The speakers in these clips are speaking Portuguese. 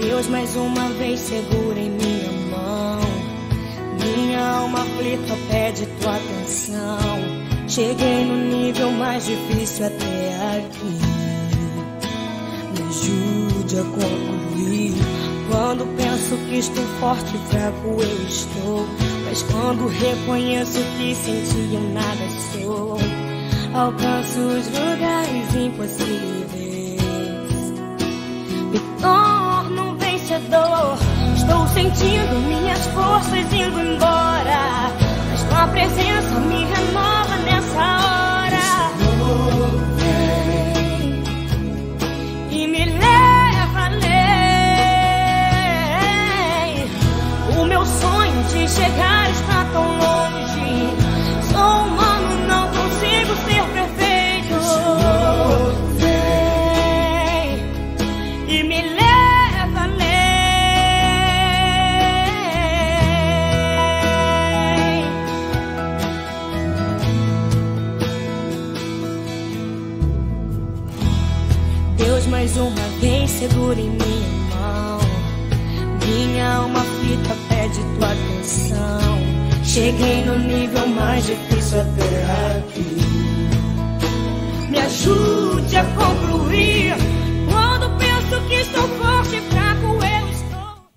Deus mais uma vez segura em minha mão. Minha alma aflita pede tua atenção. Cheguei no nível mais difícil até aqui. Me ajude a concluir. Quando penso que estou forte e fraco eu estou, mas quando reconheço que sem ti eu nada sou, alcanço os lugares impossíveis, me torno um vencedor. Estou sentindo minhas forças indo embora, mas tua presença me renova nessa hora. Vem e me leva além. O meu sonho de chegar está tão longe. Sou humano, não consigo ser perfeito. Vem e me leva além. Deus mais uma vez segura em minha mão. Minha alma aflita pede tua atenção. Cheguei no nível mais difícil até aqui. Me ajude a concluir. Quando penso que estou forte e fraco eu estou.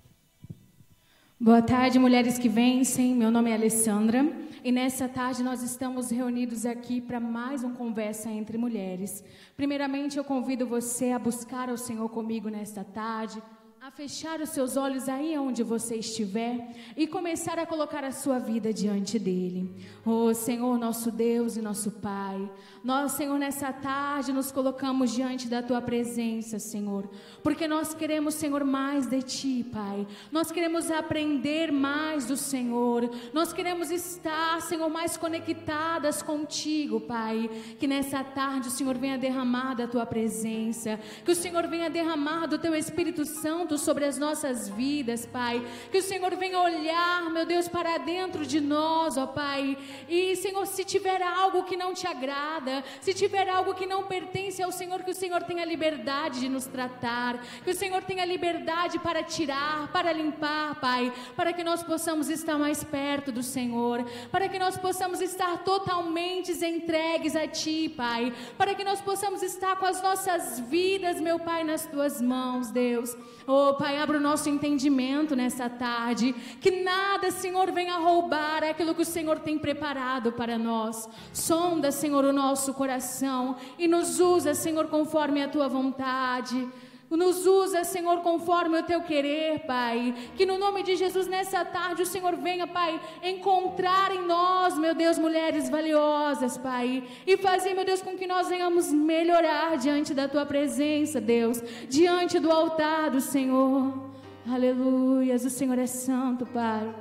Boa tarde, mulheres que vencem. Meu nome é Alessandra. E nessa tarde nós estamos reunidos aqui para mais uma conversa entre mulheres. Primeiramente eu convido você a buscar o Senhor comigo nesta tarde, a fechar os seus olhos aí onde você estiver e começar a colocar a sua vida diante dele. Oh Senhor, nosso Deus e nosso Pai, nós, Senhor, nessa tarde nos colocamos diante da tua presença, Senhor, porque nós queremos, Senhor, mais de ti, Pai. Nós queremos aprender mais do Senhor. Nós queremos estar, Senhor, mais conectadas contigo, Pai. Que nessa tarde o Senhor venha derramar da tua presença, que o Senhor venha derramar do teu Espírito Santo sobre as nossas vidas, Pai. Que o Senhor venha olhar, meu Deus, para dentro de nós, ó Pai. E, Senhor, se tiver algo que não te agrada, se tiver algo que não pertence ao Senhor, que o Senhor tenha liberdade de nos tratar, que o Senhor tenha liberdade para tirar, para limpar, Pai, para que nós possamos estar mais perto do Senhor, para que nós possamos estar totalmente entregues a Ti, Pai, para que nós possamos estar com as nossas vidas, meu Pai, nas Tuas mãos, Deus. Oh, Pai, abra o nosso entendimento nessa tarde, que nada, Senhor, venha roubar aquilo que o Senhor tem preparado para nós. Sonda, Senhor, o nosso coração e nos usa, Senhor, conforme a Tua vontade. Nos usa, Senhor, conforme o Teu querer, Pai. Que no nome de Jesus, nessa tarde, o Senhor venha, Pai, encontrar em nós, meu Deus, mulheres valiosas, Pai. E fazer, meu Deus, com que nós venhamos melhorar diante da Tua presença, Deus. Diante do altar do Senhor. Aleluias, o Senhor é santo, Pai.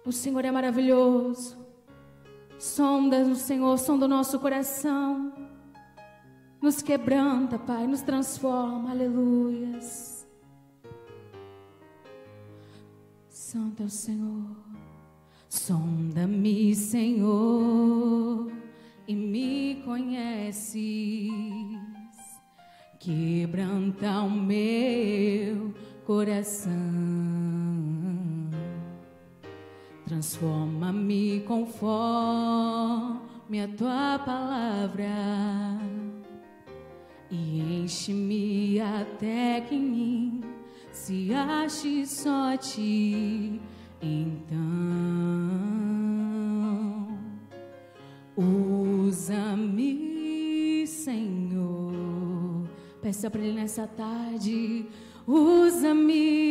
O Senhor é maravilhoso. Sonda o Senhor, sonda o nosso coração. Nos quebranta, Pai, nos transforma, aleluias. Santo é o Senhor. Sonda-me, Senhor, e me conheces. Quebranta o meu coração. Transforma-me conforme a Tua palavra. E enche-me até que em mim se ache só Ti. Então, usa-me, Senhor. Peça para Ele nessa tarde. Usa-me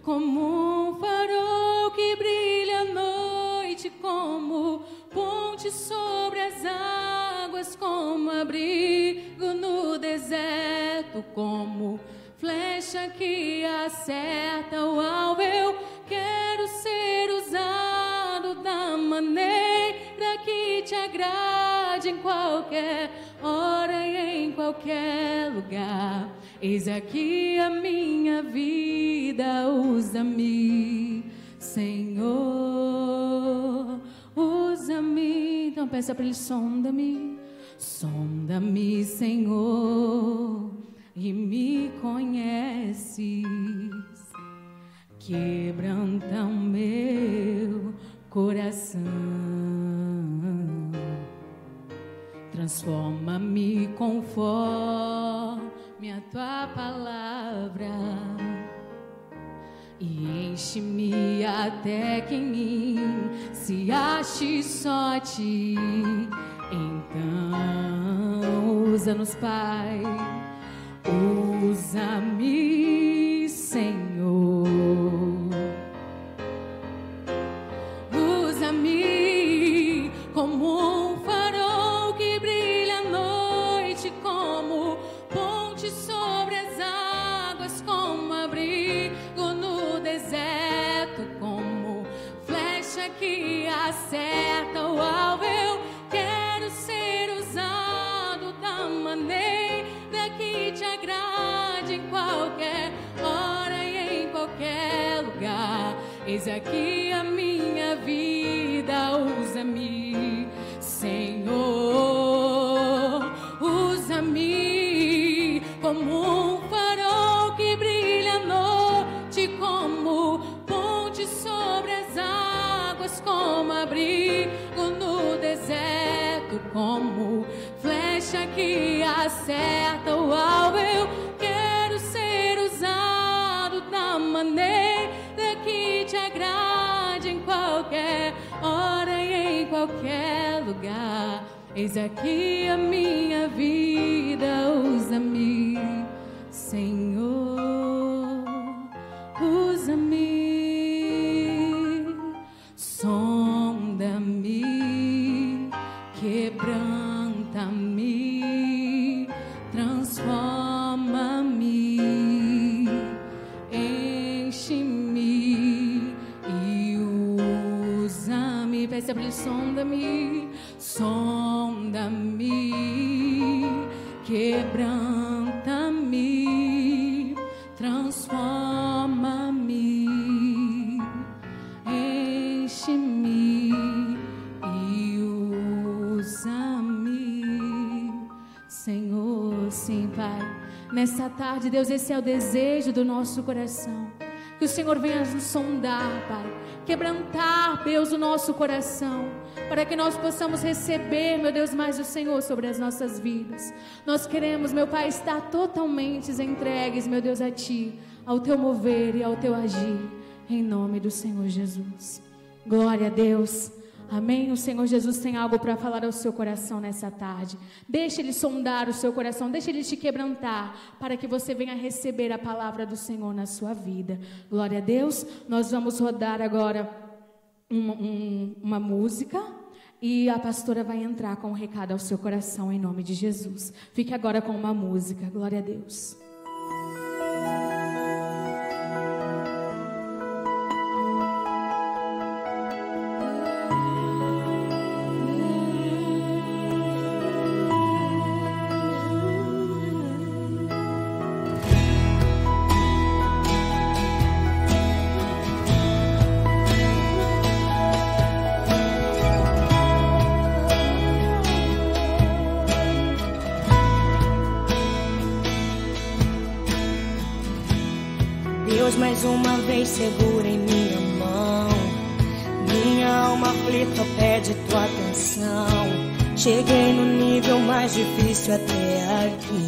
como um farol que brilha à noite, como ponte sobre as águas, como abrigo no deserto, como flecha que acerta o alvo. Eu quero ser usado da maneira que Te agrade, em qualquer hora e em qualquer lugar. Eis aqui a minha vida, usa-me, Senhor, usa-me. Então peça para Ele, sonda-me, sonda-me, Senhor, e me conheces. desces, quebranta o meu coração, transforma-me conforme a tua palavra e enche-me até que em mim se ache só ti. Então usa-nos, Pai, usa-me, Senhor, usa-me como um farol que brilha à noite, como ponte sobre as águas, como abrigo no deserto, como flecha que acerta o alvo. Eu quero ser usado da maneira que te agrade, em qualquer hora e em qualquer lugar. Eis aqui a minha vida, usa-me, Senhor, usa-me como um farol que brilha à noite, como ponte sobre as águas, como abrigo no deserto, como flecha que acerta o alvo. Eu quero ser usado da maneira que te agrade, em qualquer hora e em qualquer lugar. Eis aqui a minha vida, usa-me, Senhor, usa-me, sonda-me, quebranta-me, transforma-me, enche-me e usa-me. Peça para ele: sonda-me, sonda-me, quebranta-me, transforma-me, enche-me e usa-me, Senhor. Sim, Pai, nessa tarde, Deus, esse é o desejo do nosso coração, que o Senhor venha nos sondar, Pai, quebrantar, Deus, o nosso coração, para que nós possamos receber, meu Deus, mais do Senhor sobre as nossas vidas. Nós queremos, meu Pai, estar totalmente entregues, meu Deus, a Ti, ao Teu mover e ao Teu agir, em nome do Senhor Jesus. Glória a Deus. Amém? O Senhor Jesus tem algo para falar ao seu coração nessa tarde. Deixa Ele sondar o seu coração, deixa Ele te quebrantar, para que você venha receber a palavra do Senhor na sua vida. Glória a Deus. Nós vamos rodar agora uma música, e a pastora vai entrar com um recado ao seu coração, em nome de Jesus. Fique agora com uma música. Glória a Deus. Mais uma vez segura em minha mão, minha alma aflita pede tua atenção. Cheguei no nível mais difícil até aqui,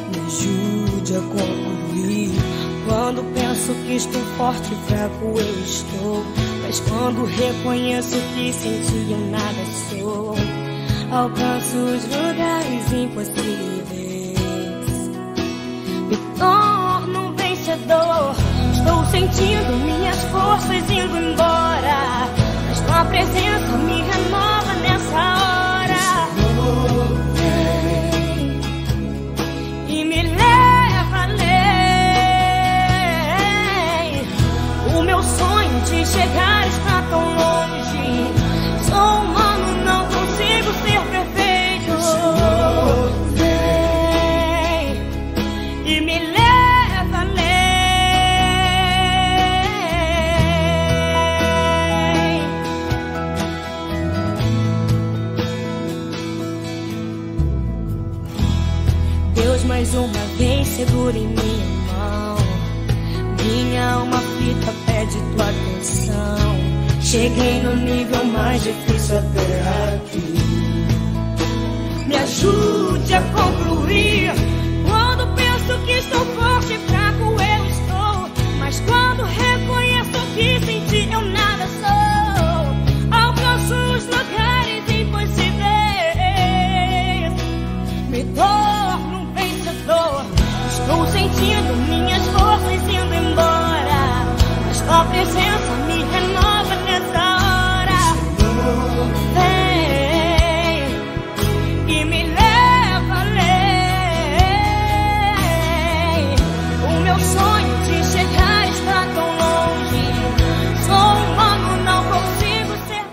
me ajude a concluir. Quando penso que estou forte e fraco eu estou, mas quando reconheço que sem ti eu nada sou, alcanço os lugares impossíveis, me torno vencedor. Estou sentindo minhas forças indo embora, mas tua presença me renova nessa hora. E me leva além. O meu sonho de chegar está tão longe. Sou humano, não consigo ser perfeito. E me leva além. uma vez segura em minha mão. Minha alma aflita pede tua atenção. Cheguei no nível mais difícil até aqui. Me ajude a concluir. Quando penso que estou forte e fraco eu estou, mas quando reconheço que sem ti eu nada sou, alcanço os lugares impossíveis. Me torno um vencedor. Estou sentindo minhas forças indo embora, mas tua presença me renova nessa hora. Vem e me leva além. O meu sonho de chegar está tão longe. Sou humano, não consigo ser.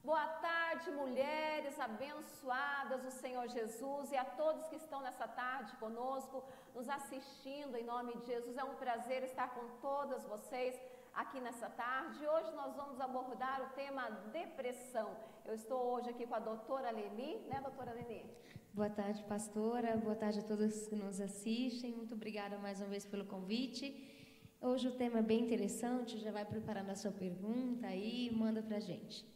Boa tarde, mulheres abençoadas do Senhor Jesus, e a todos que estão nessa tarde conosco, nos assistindo em nome de Jesus. É um prazer estar com todas vocês aqui nessa tarde. Hoje nós vamos abordar o tema depressão. Eu estou hoje aqui com a doutora Leni, né, doutora Leni? Boa tarde, pastora. Boa tarde a todos que nos assistem. Muito obrigada mais uma vez pelo convite. Hoje o tema é bem interessante. Já vai preparando a sua pergunta aí e manda pra gente.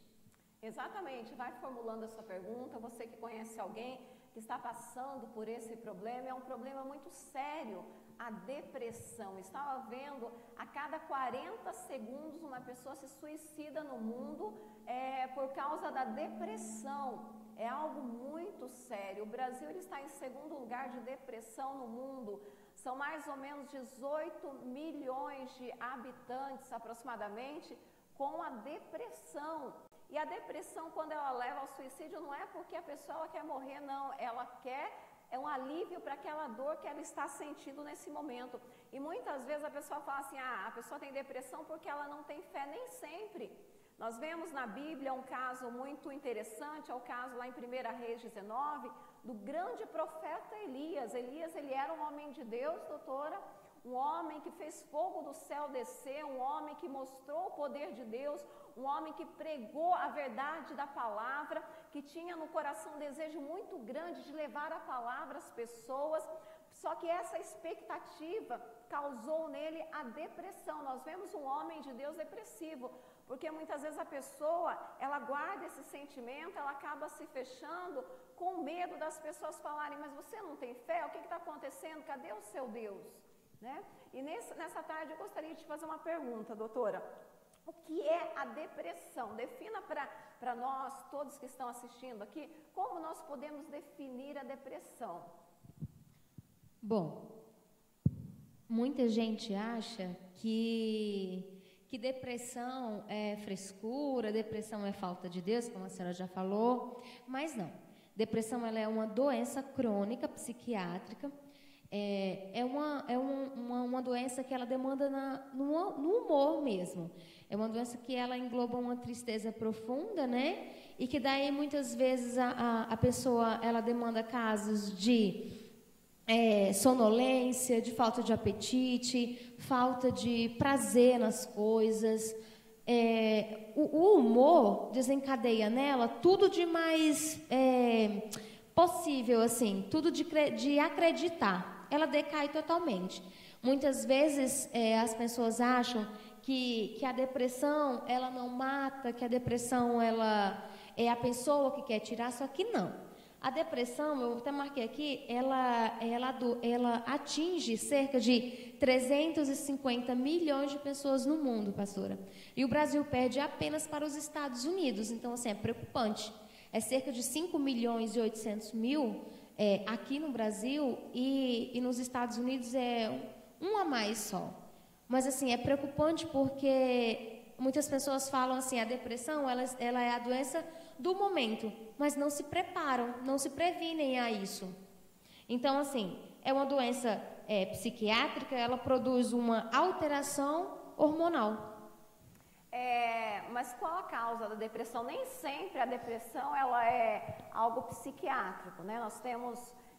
Exatamente, vai formulando a sua pergunta. Você que conhece alguém que está passando por esse problema, é um problema muito sério, a depressão. Estava vendo, a cada 40 segundos uma pessoa se suicida no mundo por causa da depressão. É algo muito sério. O Brasil ele está em segundo lugar de depressão no mundo. São mais ou menos 18 milhões de habitantes aproximadamente com a depressão. E a depressão, quando ela leva ao suicídio, não é porque a pessoa ela quer morrer, não. Ela quer um alívio para aquela dor que ela está sentindo nesse momento. E muitas vezes a pessoa fala assim, a pessoa tem depressão porque ela não tem fé. Nem sempre. Nós vemos na Bíblia um caso muito interessante, é o caso lá em 1 Reis 19, do grande profeta Elias. Elias, ele era um homem de Deus, doutora, um homem que fez fogo do céu descer, um homem que mostrou o poder de Deus, um homem que pregou a verdade da palavra, que tinha no coração um desejo muito grande de levar a palavra às pessoas, só que essa expectativa causou nele a depressão. Nós vemos um homem de Deus depressivo, porque muitas vezes a pessoa, ela guarda esse sentimento, ela acaba se fechando com medo das pessoas falarem, mas você não tem fé? O que está acontecendo? Cadê o seu Deus? Né? E nessa tarde eu gostaria de te fazer uma pergunta, doutora. O que é a depressão? Defina para nós, todos que estão assistindo aqui, como nós podemos definir a depressão. Bom, muita gente acha que depressão é frescura, depressão é falta de Deus, como a senhora já falou, mas não. Depressão ela é uma doença crônica psiquiátrica. É uma doença que ela demanda no humor mesmo. É uma doença que ela engloba uma tristeza profunda, né? E que daí muitas vezes a pessoa ela demanda casos de sonolência, de falta de apetite, falta de prazer nas coisas. O humor desencadeia nela tudo de mais possível, assim, tudo de acreditar. Ela decai totalmente. Muitas vezes as pessoas acham que a depressão ela não mata, que a depressão ela é a pessoa que quer tirar, só que não. A depressão, eu até marquei aqui, ela atinge cerca de 350 milhões de pessoas no mundo, pastora. E o Brasil perde apenas para os Estados Unidos, então assim, é preocupante. É cerca de 5 milhões e 800 mil aqui no Brasil e nos Estados Unidos é um a mais só. Mas assim, é preocupante porque muitas pessoas falam assim, a depressão ela é a doença do momento, mas não se preparam, não se previnem a isso. Então assim, é uma doença psiquiátrica, ela produz uma alteração hormonal. Mas qual a causa da depressão? Nem sempre a depressão ela é algo psiquiátrico, né?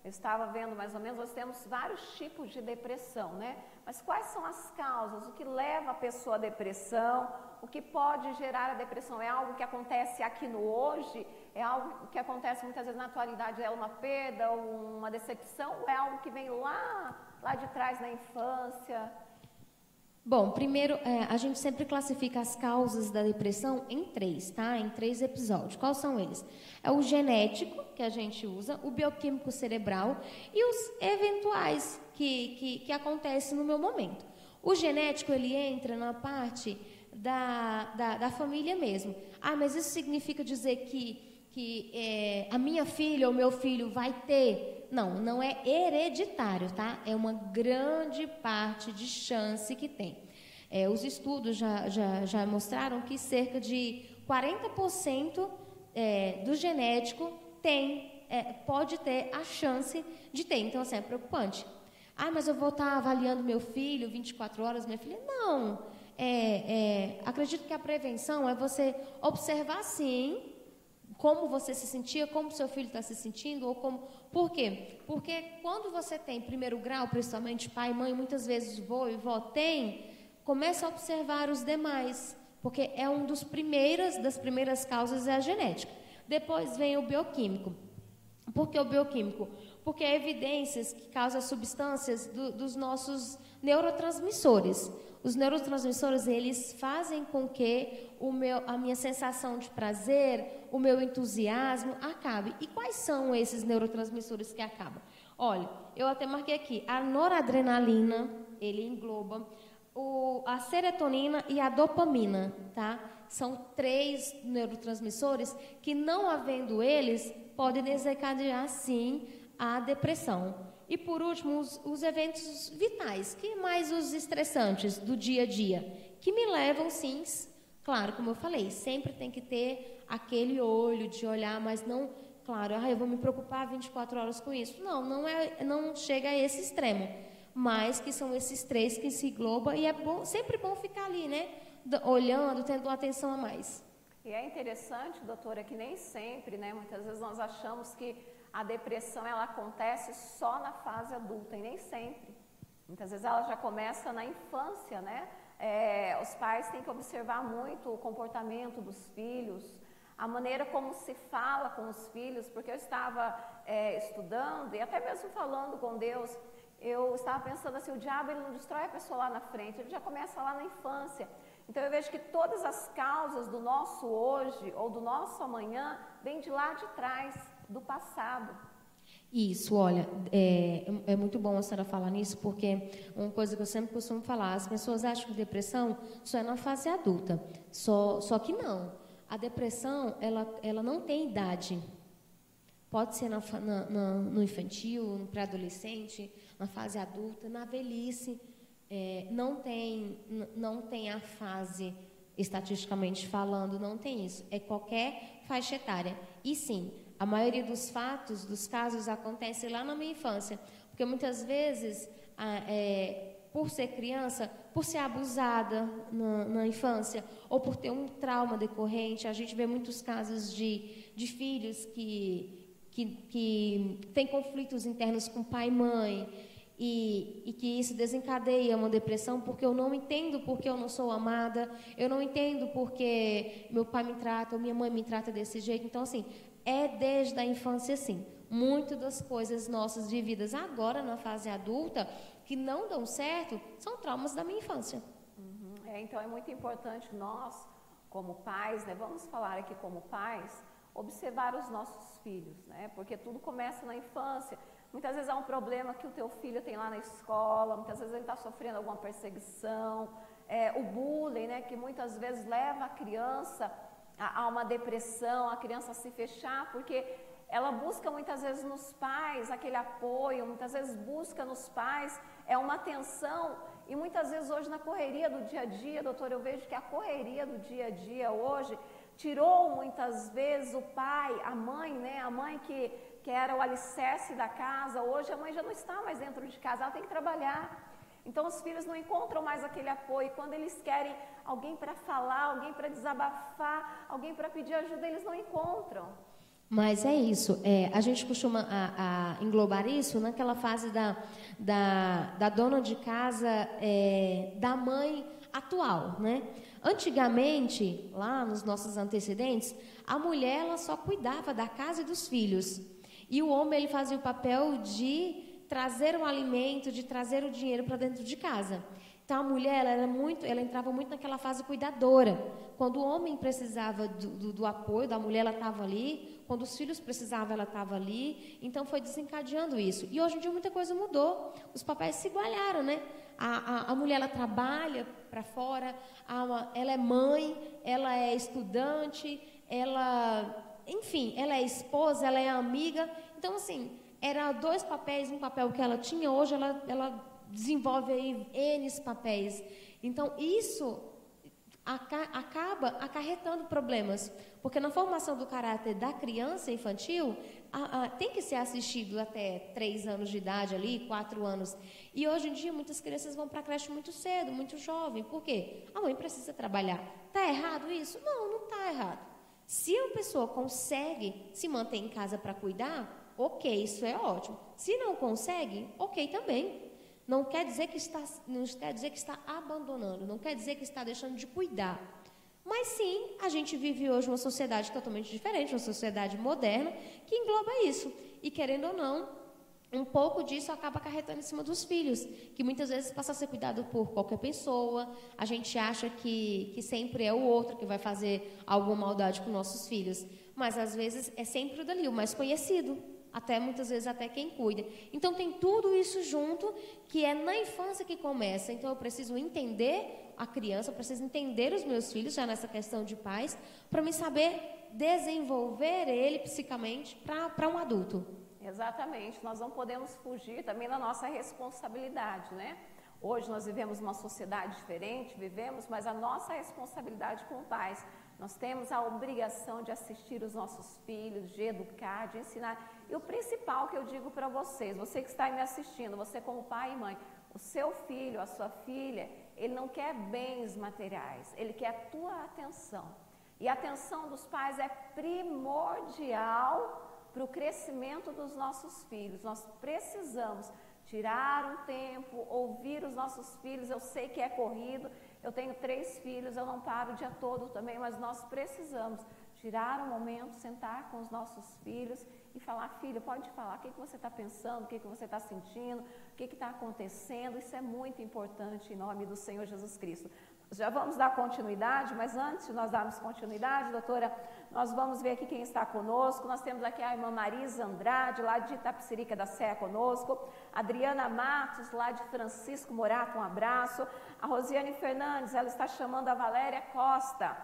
Eu estava vendo mais ou menos, nós temos vários tipos de depressão, né? Mas quais são as causas? O que leva a pessoa à depressão? o que pode gerar a depressão? É algo que acontece aqui no hoje? É algo que acontece muitas vezes na atualidade? É uma perda, uma decepção? Ou é algo que vem lá de trás, na infância? Bom, primeiro, a gente sempre classifica as causas da depressão em 3, tá? Em 3 episódios. Quais são eles? É o genético, que a gente usa, o bioquímico cerebral e os eventuais que acontecem no meu momento. O genético, ele entra na parte da família mesmo. Ah, mas isso significa dizer que a minha filha ou meu filho vai ter... Não, não é hereditário, tá? É uma grande parte de chance que tem. Os estudos já mostraram que cerca de 40% do genético pode ter a chance de ter. Então, assim, é preocupante. Ah, mas eu vou estar avaliando meu filho 24 horas, minha filha? Não. Acredito que a prevenção é você observar, sim, como você se sentia, como seu filho está se sentindo, ou como... Por quê? Porque quando você tem primeiro grau, principalmente pai e mãe, muitas vezes vô e vó começa a observar os demais, porque é das primeiras causas é a genética. Depois vem o bioquímico. Por que o bioquímico? Porque há evidências que causam substâncias dos nossos neurotransmissores. Os neurotransmissores, eles fazem com que a minha sensação de prazer, o meu entusiasmo acabe. E quais são esses neurotransmissores que acabam? Olha, eu até marquei aqui, a noradrenalina, ele engloba a serotonina e a dopamina, tá? São 3 neurotransmissores que, não havendo eles, podem desencadear, sim, a depressão. E, por último, os eventos vitais, que mais os estressantes do dia a dia, que me levam, sim, claro, como eu falei, sempre tem que ter aquele olho de olhar, mas não, claro, eu vou me preocupar 24 horas com isso. Não chega a esse extremo, mas que são esses 3 que se englobam, e é sempre bom ficar ali, né, olhando, tendo uma atenção a mais. E é interessante, doutora, que nem sempre, né, muitas vezes nós achamos que a depressão, ela acontece só na fase adulta, e nem sempre. Muitas vezes ela já começa na infância, né? Os pais têm que observar muito o comportamento dos filhos, a maneira como se fala com os filhos, porque eu estava estudando e até mesmo falando com Deus, eu estava pensando assim, o diabo, ele não destrói a pessoa lá na frente, ele já começa lá na infância. Então eu vejo que todas as causas do nosso hoje ou do nosso amanhã vêm de lá de trás, do passado. Isso, olha, é muito bom a senhora falar nisso, porque uma coisa que eu sempre costumo falar, as pessoas acham que depressão só é na fase adulta, só que não. A depressão, ela não tem idade. Pode ser no infantil, no pré-adolescente, na fase adulta, na velhice. Não tem a fase, estatisticamente falando, não tem isso. É qualquer faixa etária. E sim, a maioria dos casos acontece lá na minha infância, porque muitas vezes, por ser criança, por ser abusada na infância, ou por ter um trauma decorrente, a gente vê muitos casos de filhos que têm conflitos internos com pai e mãe, e que isso desencadeia uma depressão, porque eu não entendo porque eu não sou amada, eu não entendo porque meu pai me trata ou minha mãe me trata desse jeito. Então, assim, desde a infância, sim. Muitas das coisas nossas vividas agora, na fase adulta, que não dão certo, são traumas da minha infância. Uhum. Então, é muito importante nós, como pais, né, vamos falar aqui como pais, observar os nossos filhos, né, porque tudo começa na infância. Muitas vezes há um problema que o teu filho tem lá na escola, muitas vezes ele está sofrendo alguma perseguição, o bullying, né, que muitas vezes leva a criança a uma depressão, a criança a se fechar, porque ela busca muitas vezes nos pais aquele apoio, muitas vezes busca nos pais uma atenção, e muitas vezes hoje na correria do dia a dia, doutor, eu vejo que a correria do dia a dia hoje tirou muitas vezes o pai, a mãe, né, a mãe que era o alicerce da casa, hoje a mãe já não está mais dentro de casa, ela tem que trabalhar. Então os filhos não encontram mais aquele apoio, quando eles querem alguém para falar, alguém para desabafar, alguém para pedir ajuda, eles não encontram. Mas é isso, a gente costuma englobar isso naquela fase da dona de casa, da mãe atual, né? Antigamente, lá nos nossos antecedentes, a mulher ela só cuidava da casa e dos filhos. E o homem ele fazia o papel de trazer o alimento, de trazer o dinheiro para dentro de casa. Então a mulher ela entrava muito naquela fase cuidadora. Quando o homem precisava do apoio da mulher, ela estava ali. Quando os filhos precisavam, ela estava ali. Então foi desencadeando isso. E hoje em dia muita coisa mudou. Os papéis se igualaram, né? A mulher ela trabalha para fora, ela é mãe, ela é estudante, enfim, ela é esposa, ela é amiga. Então assim, era 2 papéis, um papel que ela tinha, hoje ela desenvolve aí N papéis. Então, isso acaba acarretando problemas, porque na formação do caráter da criança infantil, tem que ser assistido até 3 anos de idade ali, 4 anos. E hoje em dia, muitas crianças vão para a creche muito cedo, muito jovem. Por quê? A mãe precisa trabalhar. Está errado isso? Não, não está errado. Se a pessoa consegue se manter em casa para cuidar, ok, isso é ótimo. Se não consegue, ok também. Não quer dizer que está abandonando, não quer dizer que está deixando de cuidar. Mas sim, a gente vive hoje uma sociedade totalmente diferente, uma sociedade moderna, que engloba isso. E querendo ou não, um pouco disso acaba acarretando em cima dos filhos, que muitas vezes passa a ser cuidado por qualquer pessoa. A gente acha que sempre é o outro que vai fazer alguma maldade com nossos filhos. Mas às vezes é sempre o dali, o mais conhecido. Muitas vezes até quem cuida. Então tem tudo isso junto, que é na infância que começa. Então eu preciso entender a criança, eu preciso entender os meus filhos, já nessa questão de pais, para me saber desenvolver ele psicamente para um adulto. Exatamente, nós não podemos fugir também da nossa responsabilidade, né? Hoje nós vivemos uma sociedade diferente, mas a nossa responsabilidade como pais, nós temos a obrigação de assistir os nossos filhos, de educar, de ensinar. E o principal que eu digo para vocês, você que está me assistindo, você como pai e mãe, o seu filho, a sua filha, ele não quer bens materiais, ele quer a tua atenção. E a atenção dos pais é primordial para o crescimento dos nossos filhos. Nós precisamos tirar um tempo, ouvir os nossos filhos. Eu sei que é corrido, eu tenho 3 filhos, eu não paro o dia todo também, mas nós precisamos tirar um momento, sentar com os nossos filhos e falar: filho, pode falar, o que você está pensando, o que você está sentindo, o que está acontecendo. Isso é muito importante em nome do Senhor Jesus Cristo. Já vamos dar continuidade, mas antes de nós darmos continuidade, doutora, nós vamos ver aqui quem está conosco. Nós temos aqui a irmã Marisa Andrade, lá de Itapecerica da Serra conosco, Adriana Matos, lá de Francisco Morato, um abraço, a Rosiane Fernandes, ela está chamando a Valéria Costa,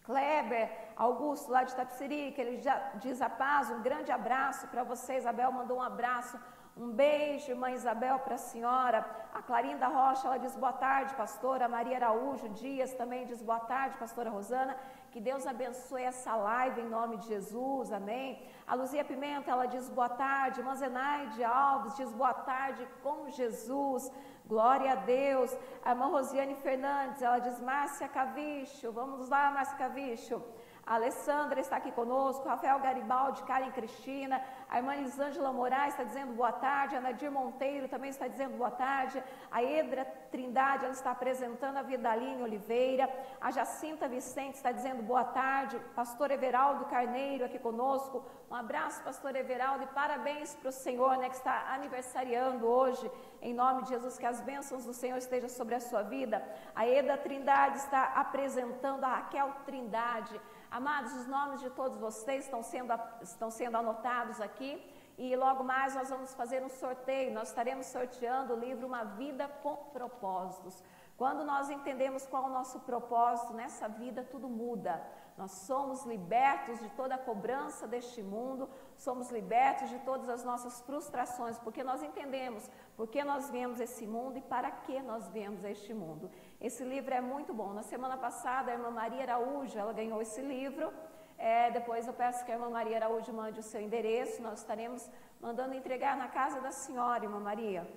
Kleber Augusto, lá de Itapecerica, ele já diz a paz, um grande abraço para você. Isabel mandou um abraço, um beijo, irmã Isabel, para a senhora. A Clarinda Rocha, ela diz boa tarde, pastora. A Maria Araújo Dias também diz boa tarde, pastora Rosana. Que Deus abençoe essa live em nome de Jesus, amém. A Luzia Pimenta, ela diz boa tarde. Irmã Zenaide Alves diz boa tarde com Jesus. Glória a Deus. A irmã Rosiane Fernandes, ela diz Márcia Cavicho. Vamos lá, Márcia Cavicho. A Alessandra está aqui conosco, Rafael Garibaldi, Karen Cristina, a irmã Elisângela Moraes está dizendo boa tarde, a Nadir Monteiro também está dizendo boa tarde, a Edra Trindade, ela está apresentando a Vidaline Oliveira, a Jacinta Vicente está dizendo boa tarde, pastor Everaldo Carneiro aqui conosco, um abraço, pastor Everaldo, e parabéns para o Senhor, né, que está aniversariando hoje, em nome de Jesus, que as bênçãos do Senhor estejam sobre a sua vida. A Eda Trindade está apresentando a Raquel Trindade. Amados, os nomes de todos vocês estão sendo anotados aqui e logo mais nós vamos fazer um sorteio. Nós estaremos sorteando o livro Uma Vida com Propósitos. Quando nós entendemos qual é o nosso propósito nessa vida, tudo muda. Nós somos libertos de toda a cobrança deste mundo, somos libertos de todas as nossas frustrações, porque nós entendemos por que nós viemos a esse mundo e para que nós viemos a este mundo. Esse livro é muito bom. Na semana passada, a irmã Maria Araújo, ela ganhou esse livro. Depois eu peço que a irmã Maria Araújo mande o seu endereço, nós estaremos mandando entregar na casa da senhora, irmã Maria.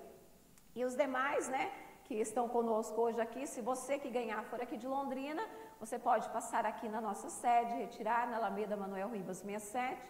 E os demais, né, que estão conosco hoje aqui, se você que ganhar for aqui de Londrina, você pode passar aqui na nossa sede, retirar na Alameda Manuel Ribas 67.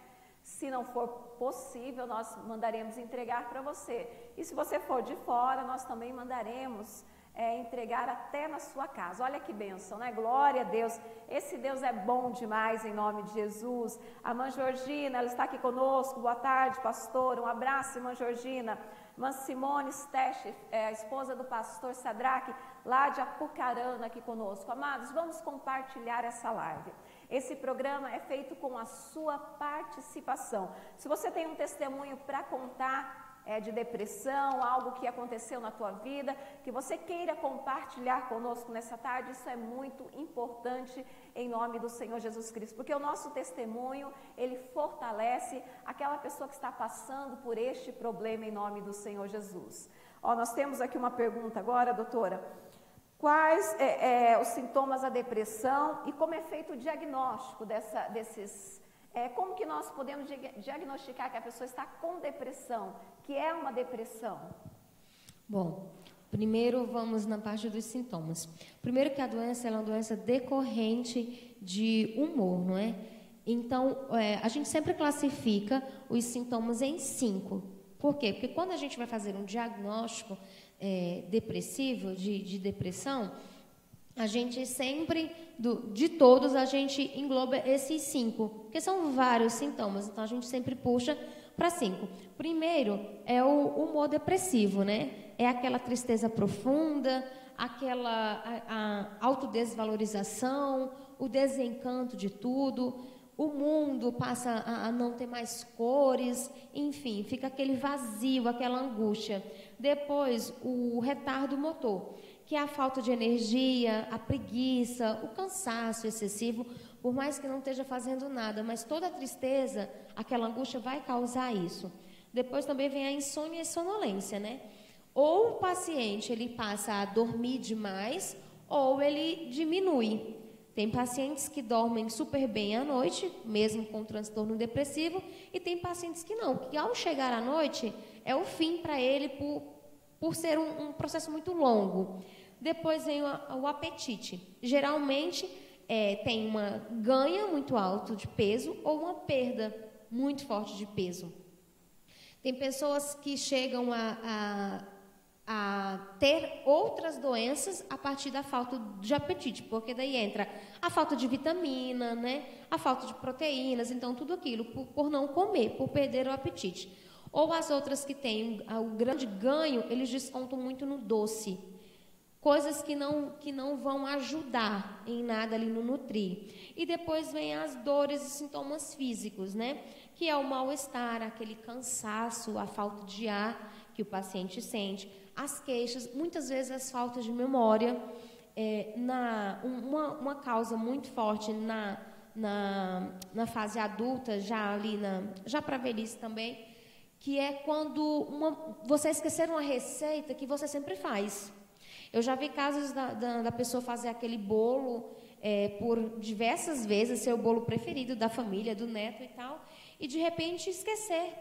Se não for possível, nós mandaremos entregar para você. E se você for de fora, nós também mandaremos entregar até na sua casa. Olha que bênção, né? Glória a Deus. Esse Deus é bom demais, em nome de Jesus. A irmã Georgina, ela está aqui conosco. Boa tarde, pastor. Um abraço, irmã Georgina. Irmã Simone Stech, a esposa do pastor Sadraque, lá de Apucarana, aqui conosco. Amados, vamos compartilhar essa live. Esse programa é feito com a sua participação. Se você tem um testemunho para contar, de depressão, algo que aconteceu na tua vida, que você queira compartilhar conosco nessa tarde, isso é muito importante em nome do Senhor Jesus Cristo, porque o nosso testemunho, ele fortalece aquela pessoa que está passando por este problema em nome do Senhor Jesus. Nós temos aqui uma pergunta agora, doutora. Quais os sintomas da depressão e como é feito o diagnóstico desses... como que nós podemos diagnosticar que a pessoa está com depressão, que é uma depressão? Bom, primeiro vamos na parte dos sintomas. Primeiro que a doença é uma doença decorrente de humor, não é? Então, a gente sempre classifica os sintomas em 5. Por quê? Porque quando a gente vai fazer um diagnóstico depressivo, de depressão, a gente sempre, de todos, a gente engloba esses 5, porque são vários sintomas, então a gente sempre puxa para 5. Primeiro é o humor depressivo, né? É aquela tristeza profunda, a autodesvalorização, o desencanto de tudo, o mundo passa a não ter mais cores, enfim, fica aquele vazio, aquela angústia. Depois, o retardo motor, que é a falta de energia, a preguiça, o cansaço excessivo, por mais que não esteja fazendo nada, mas toda a tristeza, aquela angústia vai causar isso. Depois também vem a insônia e sonolência, né? Ou o paciente, ele passa a dormir demais, ou ele diminui. Tem pacientes que dormem super bem à noite, mesmo com transtorno depressivo, e tem pacientes que não, que ao chegar à noite, é o fim para ele por ser um processo muito longo. Depois vem o apetite. Geralmente tem uma ganha muito alto de peso ou uma perda muito forte de peso. Tem pessoas que chegam a ter outras doenças a partir da falta de apetite, porque daí entra a falta de vitamina, né? A falta de proteínas, então tudo aquilo por não comer, por perder o apetite. Ou as outras que têm o grande ganho, eles descontam muito no doce. Coisas que não vão ajudar em nada ali no nutrir. E depois vem as dores e sintomas físicos, né? Que é o mal-estar, aquele cansaço, a falta de ar que o paciente sente, as queixas, muitas vezes as faltas de memória, uma causa muito forte na fase adulta, já para a velhice também, que é quando você esquecer uma receita que você sempre faz. Eu já vi casos da pessoa fazer aquele bolo por diversas vezes, ser o bolo preferido da família, do neto e tal, e de repente esquecer,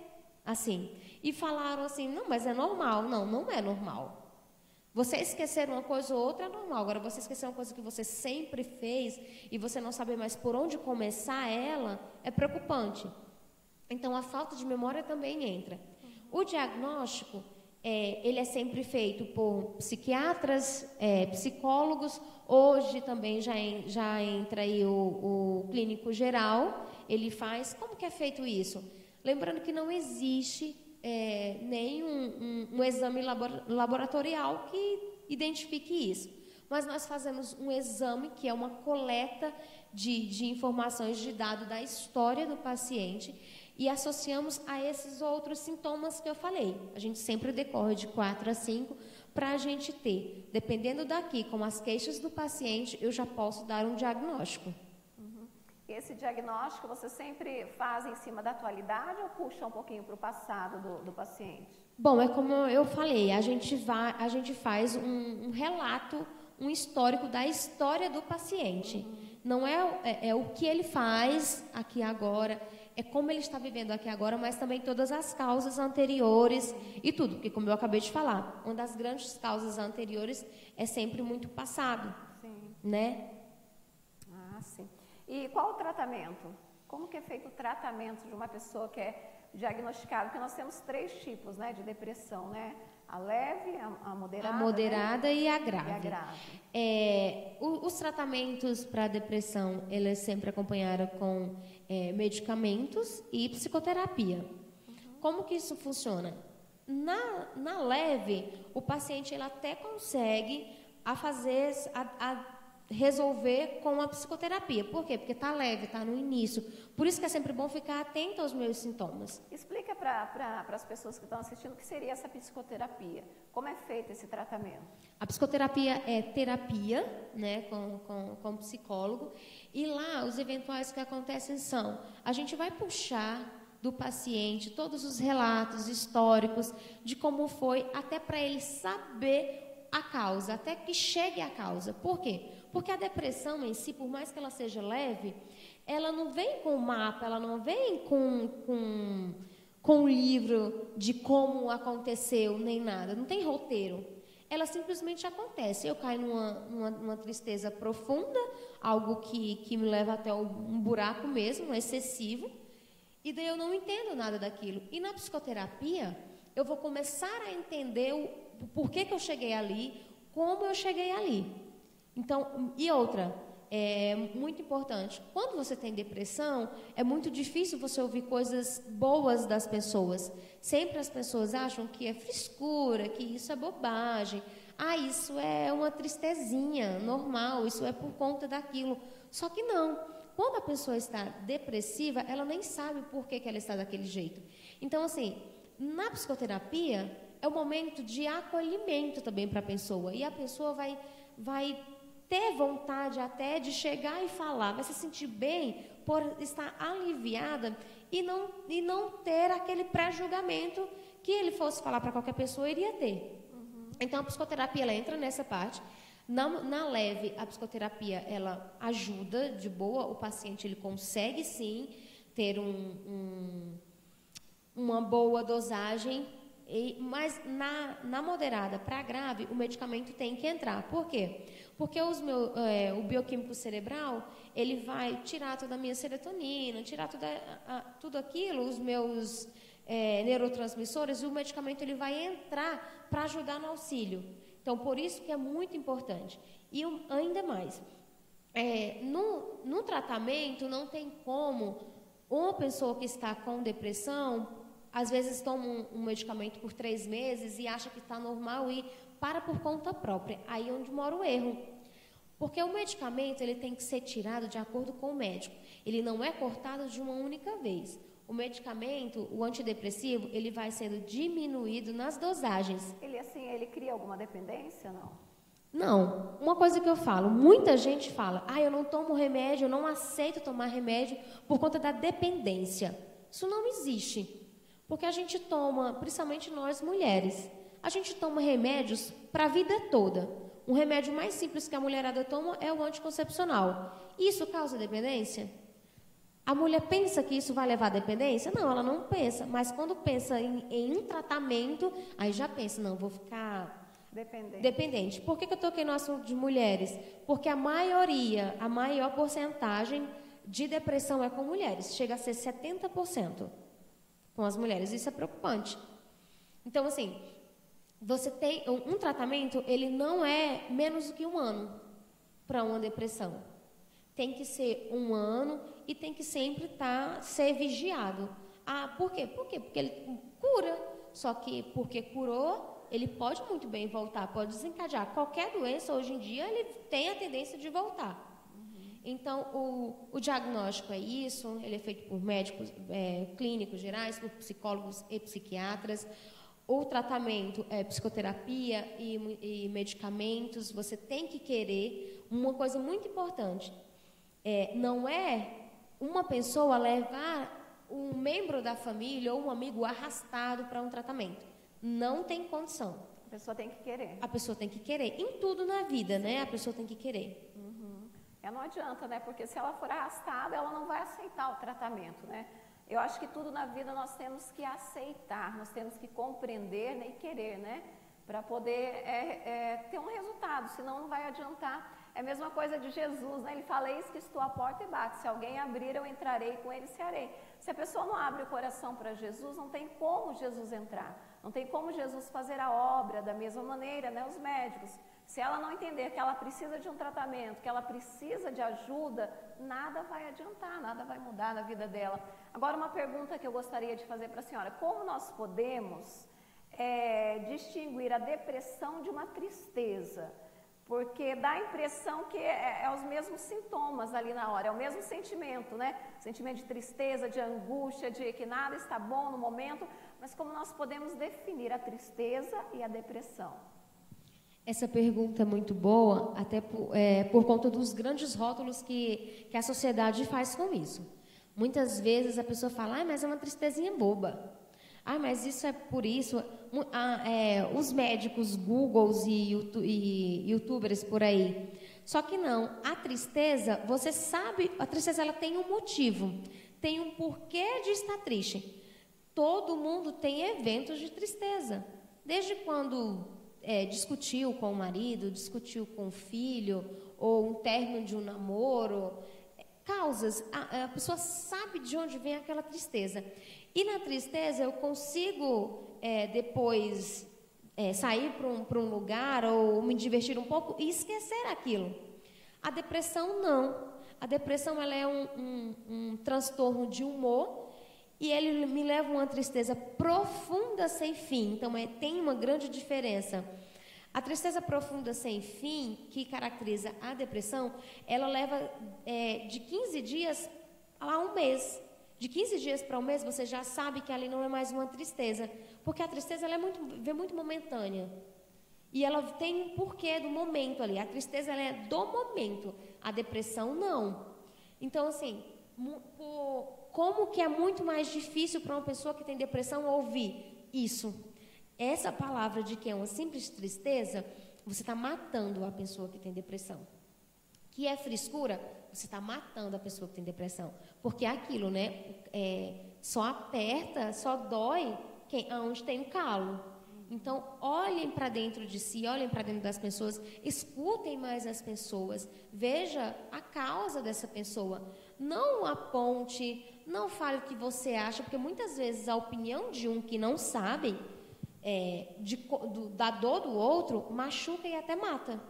assim. E falaram assim, não, mas é normal. Não é normal. Você esquecer uma coisa ou outra é normal. Agora, você esquecer uma coisa que você sempre fez e você não saber mais por onde começar ela, é preocupante. Então, a falta de memória também entra. O diagnóstico, ele é sempre feito por psiquiatras, psicólogos. Hoje também já entra aí o clínico geral. Ele faz. Como que é feito isso? Lembrando que não existe nenhum exame laboratorial que identifique isso. Mas nós fazemos um exame que é uma coleta de informações de dados da história do paciente e associamos a esses outros sintomas que eu falei. A gente sempre decorre de 4 a 5 para a gente ter. Dependendo daqui, como as queixas do paciente, eu já posso dar um diagnóstico. E esse diagnóstico você sempre faz em cima da atualidade ou puxa um pouquinho para o passado do paciente? Bom, é como eu falei, a gente faz um relato, um histórico da história do paciente. Não é o que ele faz aqui agora, é como ele está vivendo aqui agora, mas também todas as causas anteriores e tudo. Porque, como eu acabei de falar, uma das grandes causas anteriores é sempre muito passado. Sim. Né? Ah, sim. E qual o tratamento? Como que é feito o tratamento de uma pessoa que é diagnosticada? Porque nós temos 3 tipos, né, de depressão, né? A leve, a moderada, a moderada, né? E a grave. E a grave. Os tratamentos para depressão, eles sempre acompanharam com medicamentos e psicoterapia. Como que isso funciona? Na leve, o paciente ele até consegue resolver com a psicoterapia. Por quê? Porque está leve, está no início. Por isso que é sempre bom ficar atento aos meus sintomas. Explica para as pessoas que estão assistindo o que seria essa psicoterapia. Como é feito esse tratamento? A psicoterapia é terapia, né, com psicólogo. E lá, os eventuais que acontecem são... A gente vai puxar do paciente todos os relatos históricos de como foi, até para ele saber a causa, até que chegue à causa. Por quê? Porque a depressão em si, por mais que ela seja leve, ela não vem com mapa, ela não vem com um livro de como aconteceu, nem nada. Não tem roteiro. Ela simplesmente acontece. Eu caio numa tristeza profunda, algo que me leva até um buraco mesmo, excessivo, e daí eu não entendo nada daquilo. E na psicoterapia, eu vou começar a entender o porquê que eu cheguei ali, como eu cheguei ali. Então, e outra, é muito importante, quando você tem depressão, é muito difícil você ouvir coisas boas das pessoas. Sempre as pessoas acham que é frescura, que isso é bobagem. Ah, isso é uma tristezinha normal, isso é por conta daquilo. Só que não. Quando a pessoa está depressiva, ela nem sabe por que ela está daquele jeito. Então, assim, na psicoterapia, é o momento de acolhimento também para a pessoa. E a pessoa vai ter vontade até de chegar e falar, vai se sentir bem por estar aliviada e não ter aquele pré-julgamento que ele fosse falar para qualquer pessoa, iria ter. Então, a psicoterapia, ela entra nessa parte. Na leve, a psicoterapia, ela ajuda de boa, o paciente ele consegue sim ter uma boa dosagem, mas na moderada para grave, o medicamento tem que entrar. Por quê? Porque o bioquímico cerebral, ele vai tirar toda a minha serotonina, tirar tudo aquilo, os meus neurotransmissores, e o medicamento ele vai entrar para ajudar no auxílio. Então, por isso que é muito importante. E ainda mais, no tratamento, não tem como uma pessoa que está com depressão, às vezes toma um medicamento por 3 meses e acha que está normal e para por conta própria. Aí é onde mora o erro. Porque o medicamento ele tem que ser tirado de acordo com o médico. Ele não é cortado de uma única vez. O medicamento, o antidepressivo, ele vai sendo diminuído nas dosagens. Ele cria alguma dependência, não? Não. Uma coisa que eu falo, muita gente fala, eu não tomo remédio, eu não aceito tomar remédio por conta da dependência. Isso não existe. Porque a gente toma, principalmente nós mulheres, a gente toma remédios para a vida toda. Um remédio mais simples que a mulherada toma é o anticoncepcional. Isso causa dependência? A mulher pensa que isso vai levar à dependência? Não, ela não pensa. Mas quando pensa em um tratamento, aí já pensa, não, vou ficar dependente. Por que eu toquei no assunto de mulheres? Porque a maior porcentagem de depressão é com mulheres. Chega a ser 70% com as mulheres. Isso é preocupante. Então, assim, você tem um tratamento, ele não é menos do que 1 ano para uma depressão. Tem que ser 1 ano e tem que sempre ser vigiado. Por quê? Porque ele cura. Só que porque curou, ele pode muito bem voltar, pode desencadear. Qualquer doença, hoje em dia, ele tem a tendência de voltar. Então, o diagnóstico é isso, ele é feito por médicos clínicos gerais, por psicólogos e psiquiatras. O tratamento é psicoterapia e medicamentos. Você tem que querer. Uma coisa muito importante, não é uma pessoa levar um membro da família ou um amigo arrastado para um tratamento. Não tem condição. A pessoa tem que querer. A pessoa tem que querer. Em tudo na vida, né? A pessoa tem que querer. Não adianta, né? Porque se ela for arrastada, ela não vai aceitar o tratamento, né? Eu acho que tudo na vida nós temos que aceitar, nós temos que compreender, né, e querer, né? Para poder ter um resultado, senão não vai adiantar. É a mesma coisa de Jesus, né? Ele fala, eis que estou à porta e bato. Se alguém abrir, eu entrarei, com ele cearei. Se a pessoa não abre o coração para Jesus, não tem como Jesus entrar. Não tem como Jesus fazer a obra da mesma maneira, né? Os médicos. Se ela não entender que ela precisa de um tratamento, que ela precisa de ajuda, nada vai adiantar, nada vai mudar na vida dela. Agora, uma pergunta que eu gostaria de fazer para a senhora. Como nós podemos distinguir a depressão de uma tristeza? Porque dá a impressão que é os mesmos sintomas ali na hora, é o mesmo sentimento, né? Sentimento de tristeza, de angústia, de que nada está bom no momento. Mas como nós podemos definir a tristeza e a depressão? Essa pergunta é muito boa, até por conta dos grandes rótulos que a sociedade faz com isso. Muitas vezes a pessoa fala, mas é uma tristezinha boba. Mas isso é por isso. Os médicos, Googles e YouTubers por aí. Só que não, a tristeza, você sabe, a tristeza ela tem um motivo, tem um porquê de estar triste. Todo mundo tem eventos de tristeza. Desde quando discutiu com o marido, discutiu com o filho, ou um término de um namoro, causas, a pessoa sabe de onde vem aquela tristeza. E na tristeza eu consigo depois sair para um lugar ou me divertir um pouco e esquecer aquilo. A depressão não. A depressão ela é um transtorno de humor e ele me leva a uma tristeza profunda sem fim. Então tem uma grande diferença. A tristeza profunda sem fim, que caracteriza a depressão, ela leva de 15 dias a um mês. De 15 dias para um mês, você já sabe que ali não é mais uma tristeza. Porque a tristeza ela é muito momentânea. E ela tem um porquê do momento ali. A tristeza ela é do momento. A depressão, não. Então, assim, como que é muito mais difícil para uma pessoa que tem depressão ouvir isso? Essa palavra de que é uma simples tristeza, você está matando a pessoa que tem depressão. Que é frescura, você está matando a pessoa que tem depressão. Porque aquilo, né, só aperta, só dói onde tem um calo. Então, olhem para dentro de si, olhem para dentro das pessoas, escutem mais as pessoas, veja a causa dessa pessoa. Não aponte, não fale o que você acha, porque muitas vezes a opinião de um que não sabe da dor do outro machuca e até mata.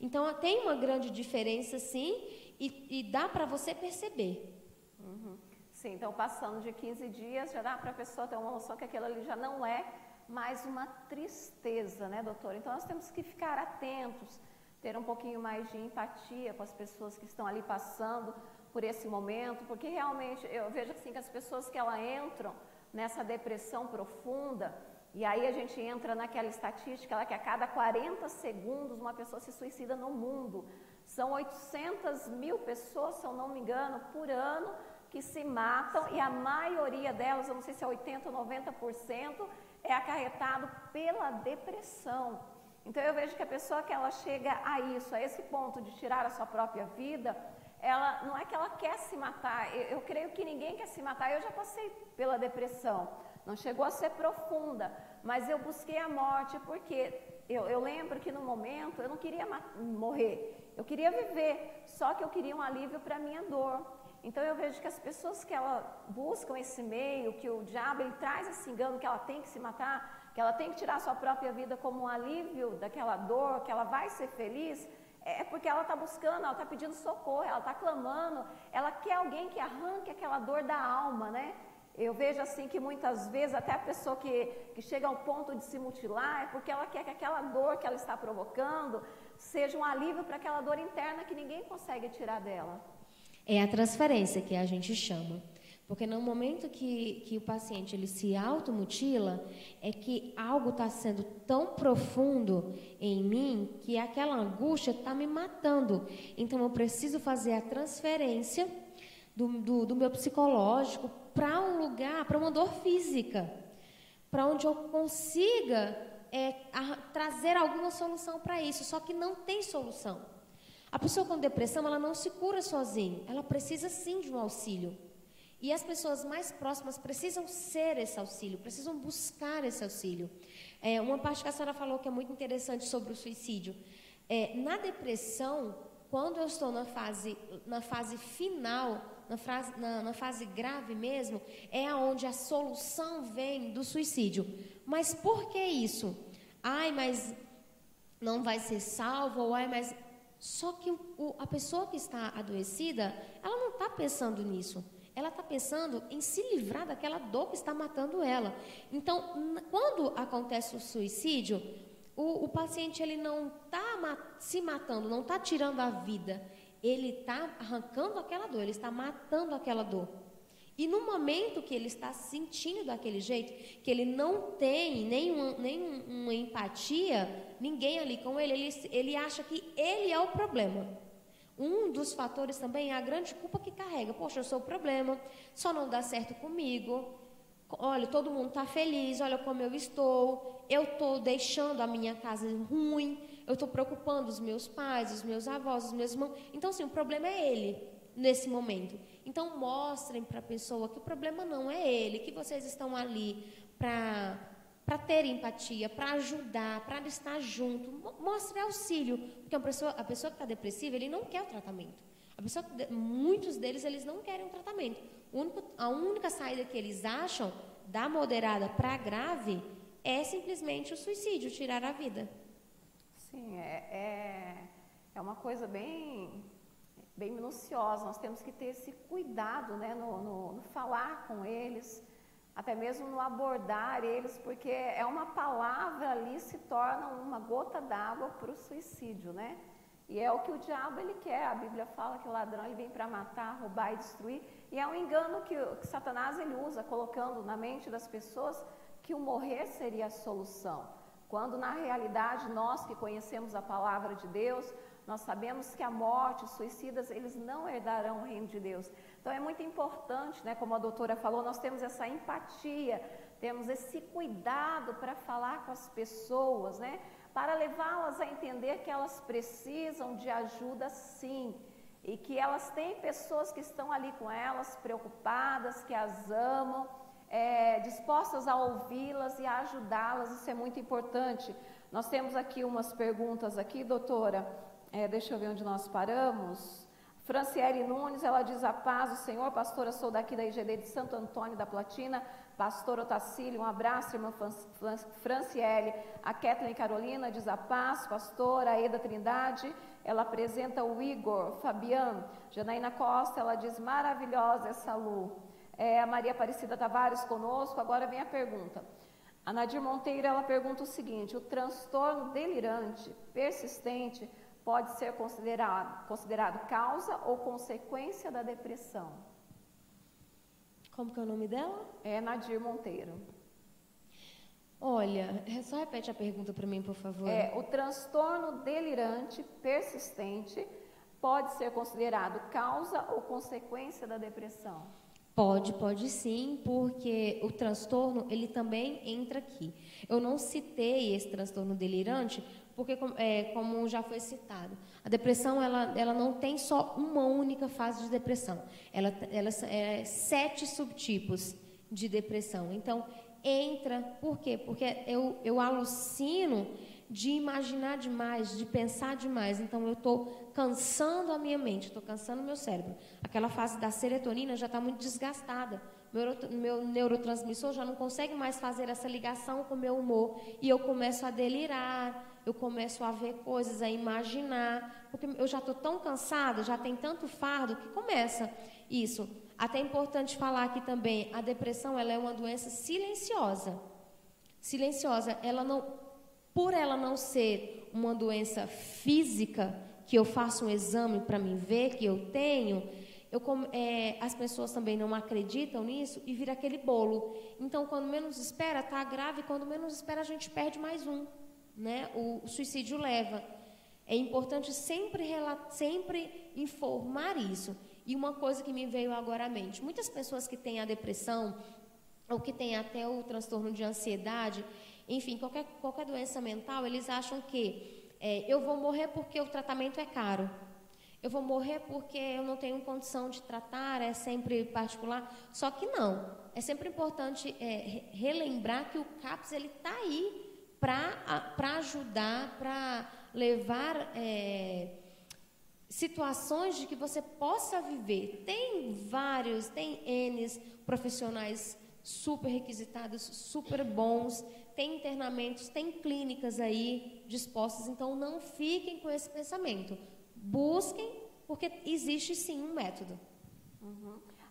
Então, tem uma grande diferença, sim, e dá para você perceber. Uhum. Sim, então, passando de 15 dias, já dá para a pessoa ter uma noção que aquilo ali já não é mais uma tristeza, né, doutora? Então, nós temos que ficar atentos, ter um pouquinho mais de empatia com as pessoas que estão ali passando por esse momento, porque realmente eu vejo assim que as pessoas que elas entram nessa depressão profunda, e aí a gente entra naquela estatística lá que a cada 40 segundos uma pessoa se suicida no mundo. São 800 mil pessoas, se eu não me engano, por ano que se matam, e a maioria delas, eu não sei se é 80% ou 90%, é acarretado pela depressão. Então eu vejo que a pessoa que ela chega a isso, a esse ponto de tirar a sua própria vida, ela não é que ela quer se matar, eu creio que ninguém quer se matar, eu já passei pela depressão. Não chegou a ser profunda, mas eu busquei a morte porque eu lembro que no momento eu não queria morrer, eu queria viver, só que eu queria um alívio para a minha dor. Então eu vejo que as pessoas que ela buscam esse meio, que o diabo ele traz esse engano que ela tem que se matar, que ela tem que tirar a sua própria vida como um alívio daquela dor, que ela vai ser feliz, é porque ela está buscando, ela está pedindo socorro, ela está clamando, ela quer alguém que arranque aquela dor da alma, né? Eu vejo assim que muitas vezes até a pessoa que chega ao ponto de se mutilar é porque ela quer que aquela dor que ela está provocando seja um alívio para aquela dor interna que ninguém consegue tirar dela. É a transferência que a gente chama. Porque no momento que o paciente ele se automutila, é que algo está sendo tão profundo em mim que aquela angústia está me matando. Então eu preciso fazer a transferência do meu psicológico para um lugar, para uma dor física, para onde eu consiga trazer alguma solução para isso, só que não tem solução. A pessoa com depressão, ela não se cura sozinha, ela precisa sim de um auxílio. E as pessoas mais próximas precisam ser esse auxílio, precisam buscar esse auxílio. Uma parte que a senhora falou que é muito interessante sobre o suicídio. Na depressão, quando eu estou na fase final, na fase grave mesmo, é onde a solução vem do suicídio. Mas por que isso? Ai, mas não vai ser salvo, ou ai, mas... Só que a pessoa que está adoecida, ela não está pensando nisso. Ela está pensando em se livrar daquela dor que está matando ela. Então, quando acontece o suicídio, o paciente ele não está se matando, não está tirando a vida. Ele está arrancando aquela dor, ele está matando aquela dor. E no momento que ele está se sentindo daquele jeito, que ele não tem nenhuma empatia, ninguém ali com ele acha que ele é o problema. Um dos fatores também é a grande culpa que carrega. Poxa, eu sou o problema, só não dá certo comigo. Olha, todo mundo está feliz, olha como eu estou deixando a minha casa ruim, eu estou preocupando os meus pais, os meus avós, os meus irmãos. Então, sim, o problema é ele nesse momento. Então, mostrem para a pessoa que o problema não é ele, que vocês estão ali para ter empatia, para ajudar, para estar junto. Mostre auxílio, porque a pessoa que está depressiva, ele não quer o tratamento. Muitos deles, eles não querem o tratamento. A única saída que eles acham, da moderada para a grave, é simplesmente o suicídio, tirar a vida. Sim, é uma coisa bem minuciosa. Nós temos que ter esse cuidado, né, no falar com eles, até mesmo no abordar eles, porque é uma palavra ali se torna uma gota d'água para o suicídio, né? E é o que o diabo ele quer. A Bíblia fala que o ladrão ele vem para matar, roubar e destruir. E é um engano que Satanás ele usa, colocando na mente das pessoas que o morrer seria a solução. Quando na realidade nós que conhecemos a palavra de Deus, nós sabemos que a morte, os suicidas, eles não herdarão o reino de Deus. Então é muito importante, né, como a doutora falou, nós temos essa empatia, temos esse cuidado para falar com as pessoas, né, para levá-las a entender que elas precisam de ajuda sim, e que elas têm pessoas que estão ali com elas, preocupadas, que as amam, dispostas a ouvi-las e a ajudá-las. Isso é muito importante. Nós temos aqui umas perguntas aqui, doutora. Deixa eu ver onde nós paramos. Franciele Nunes, ela diz: a paz do Senhor, pastora, sou daqui da IGD de Santo Antônio da Platina. Pastor Otacílio, um abraço, irmã Franciele. A Kathleen Carolina diz: a paz, pastora. A Eda Trindade, ela apresenta o Igor Fabiano. Janaína Costa, ela diz: maravilhosa essa Lu. A Maria Aparecida Tavares conosco. Agora vem a pergunta. A Nadir Monteiro, ela pergunta o seguinte: o transtorno delirante persistente pode ser considerado causa ou consequência da depressão? Como que é o nome dela? É Nadir Monteiro. Olha, só repete a pergunta para mim, por favor. O transtorno delirante persistente pode ser considerado causa ou consequência da depressão? Pode sim, porque o transtorno, ele também entra aqui. Eu não citei esse transtorno delirante, porque, como já foi citado, a depressão, ela não tem só uma única fase de depressão. Ela é 7 subtipos de depressão. Então, entra, por quê? Porque eu alucino de imaginar demais, de pensar demais. Então, eu estou cansando a minha mente, estou cansando o meu cérebro. Aquela fase da serotonina já está muito desgastada. Meu neurotransmissor já não consegue mais fazer essa ligação com o meu humor. E eu começo a delirar, eu começo a ver coisas, a imaginar. Porque eu já estou tão cansada, já tem tanto fardo, que começa isso. Até é importante falar aqui também, a depressão ela é uma doença silenciosa. Silenciosa, por ela não ser uma doença física, que eu faço um exame para me ver que eu tenho, as pessoas também não acreditam nisso e vira aquele bolo. Então, quando menos espera, está grave, quando menos espera, a gente perde mais um, né? O suicídio leva. É importante sempre informar isso. E uma coisa que me veio agora à mente, muitas pessoas que têm a depressão, ou que têm até o transtorno de ansiedade, enfim, qualquer doença mental, eles acham que eu vou morrer porque o tratamento é caro. Eu vou morrer porque eu não tenho condição de tratar, é sempre particular. Só que não. É sempre importante relembrar que o CAPS está aí para ajudar, para levar situações de que você possa viver. Tem N profissionais super requisitados, super bons. tem internamentos, tem clínicas aí dispostas, então não fiquem com esse pensamento. Busquem, porque existe sim um método.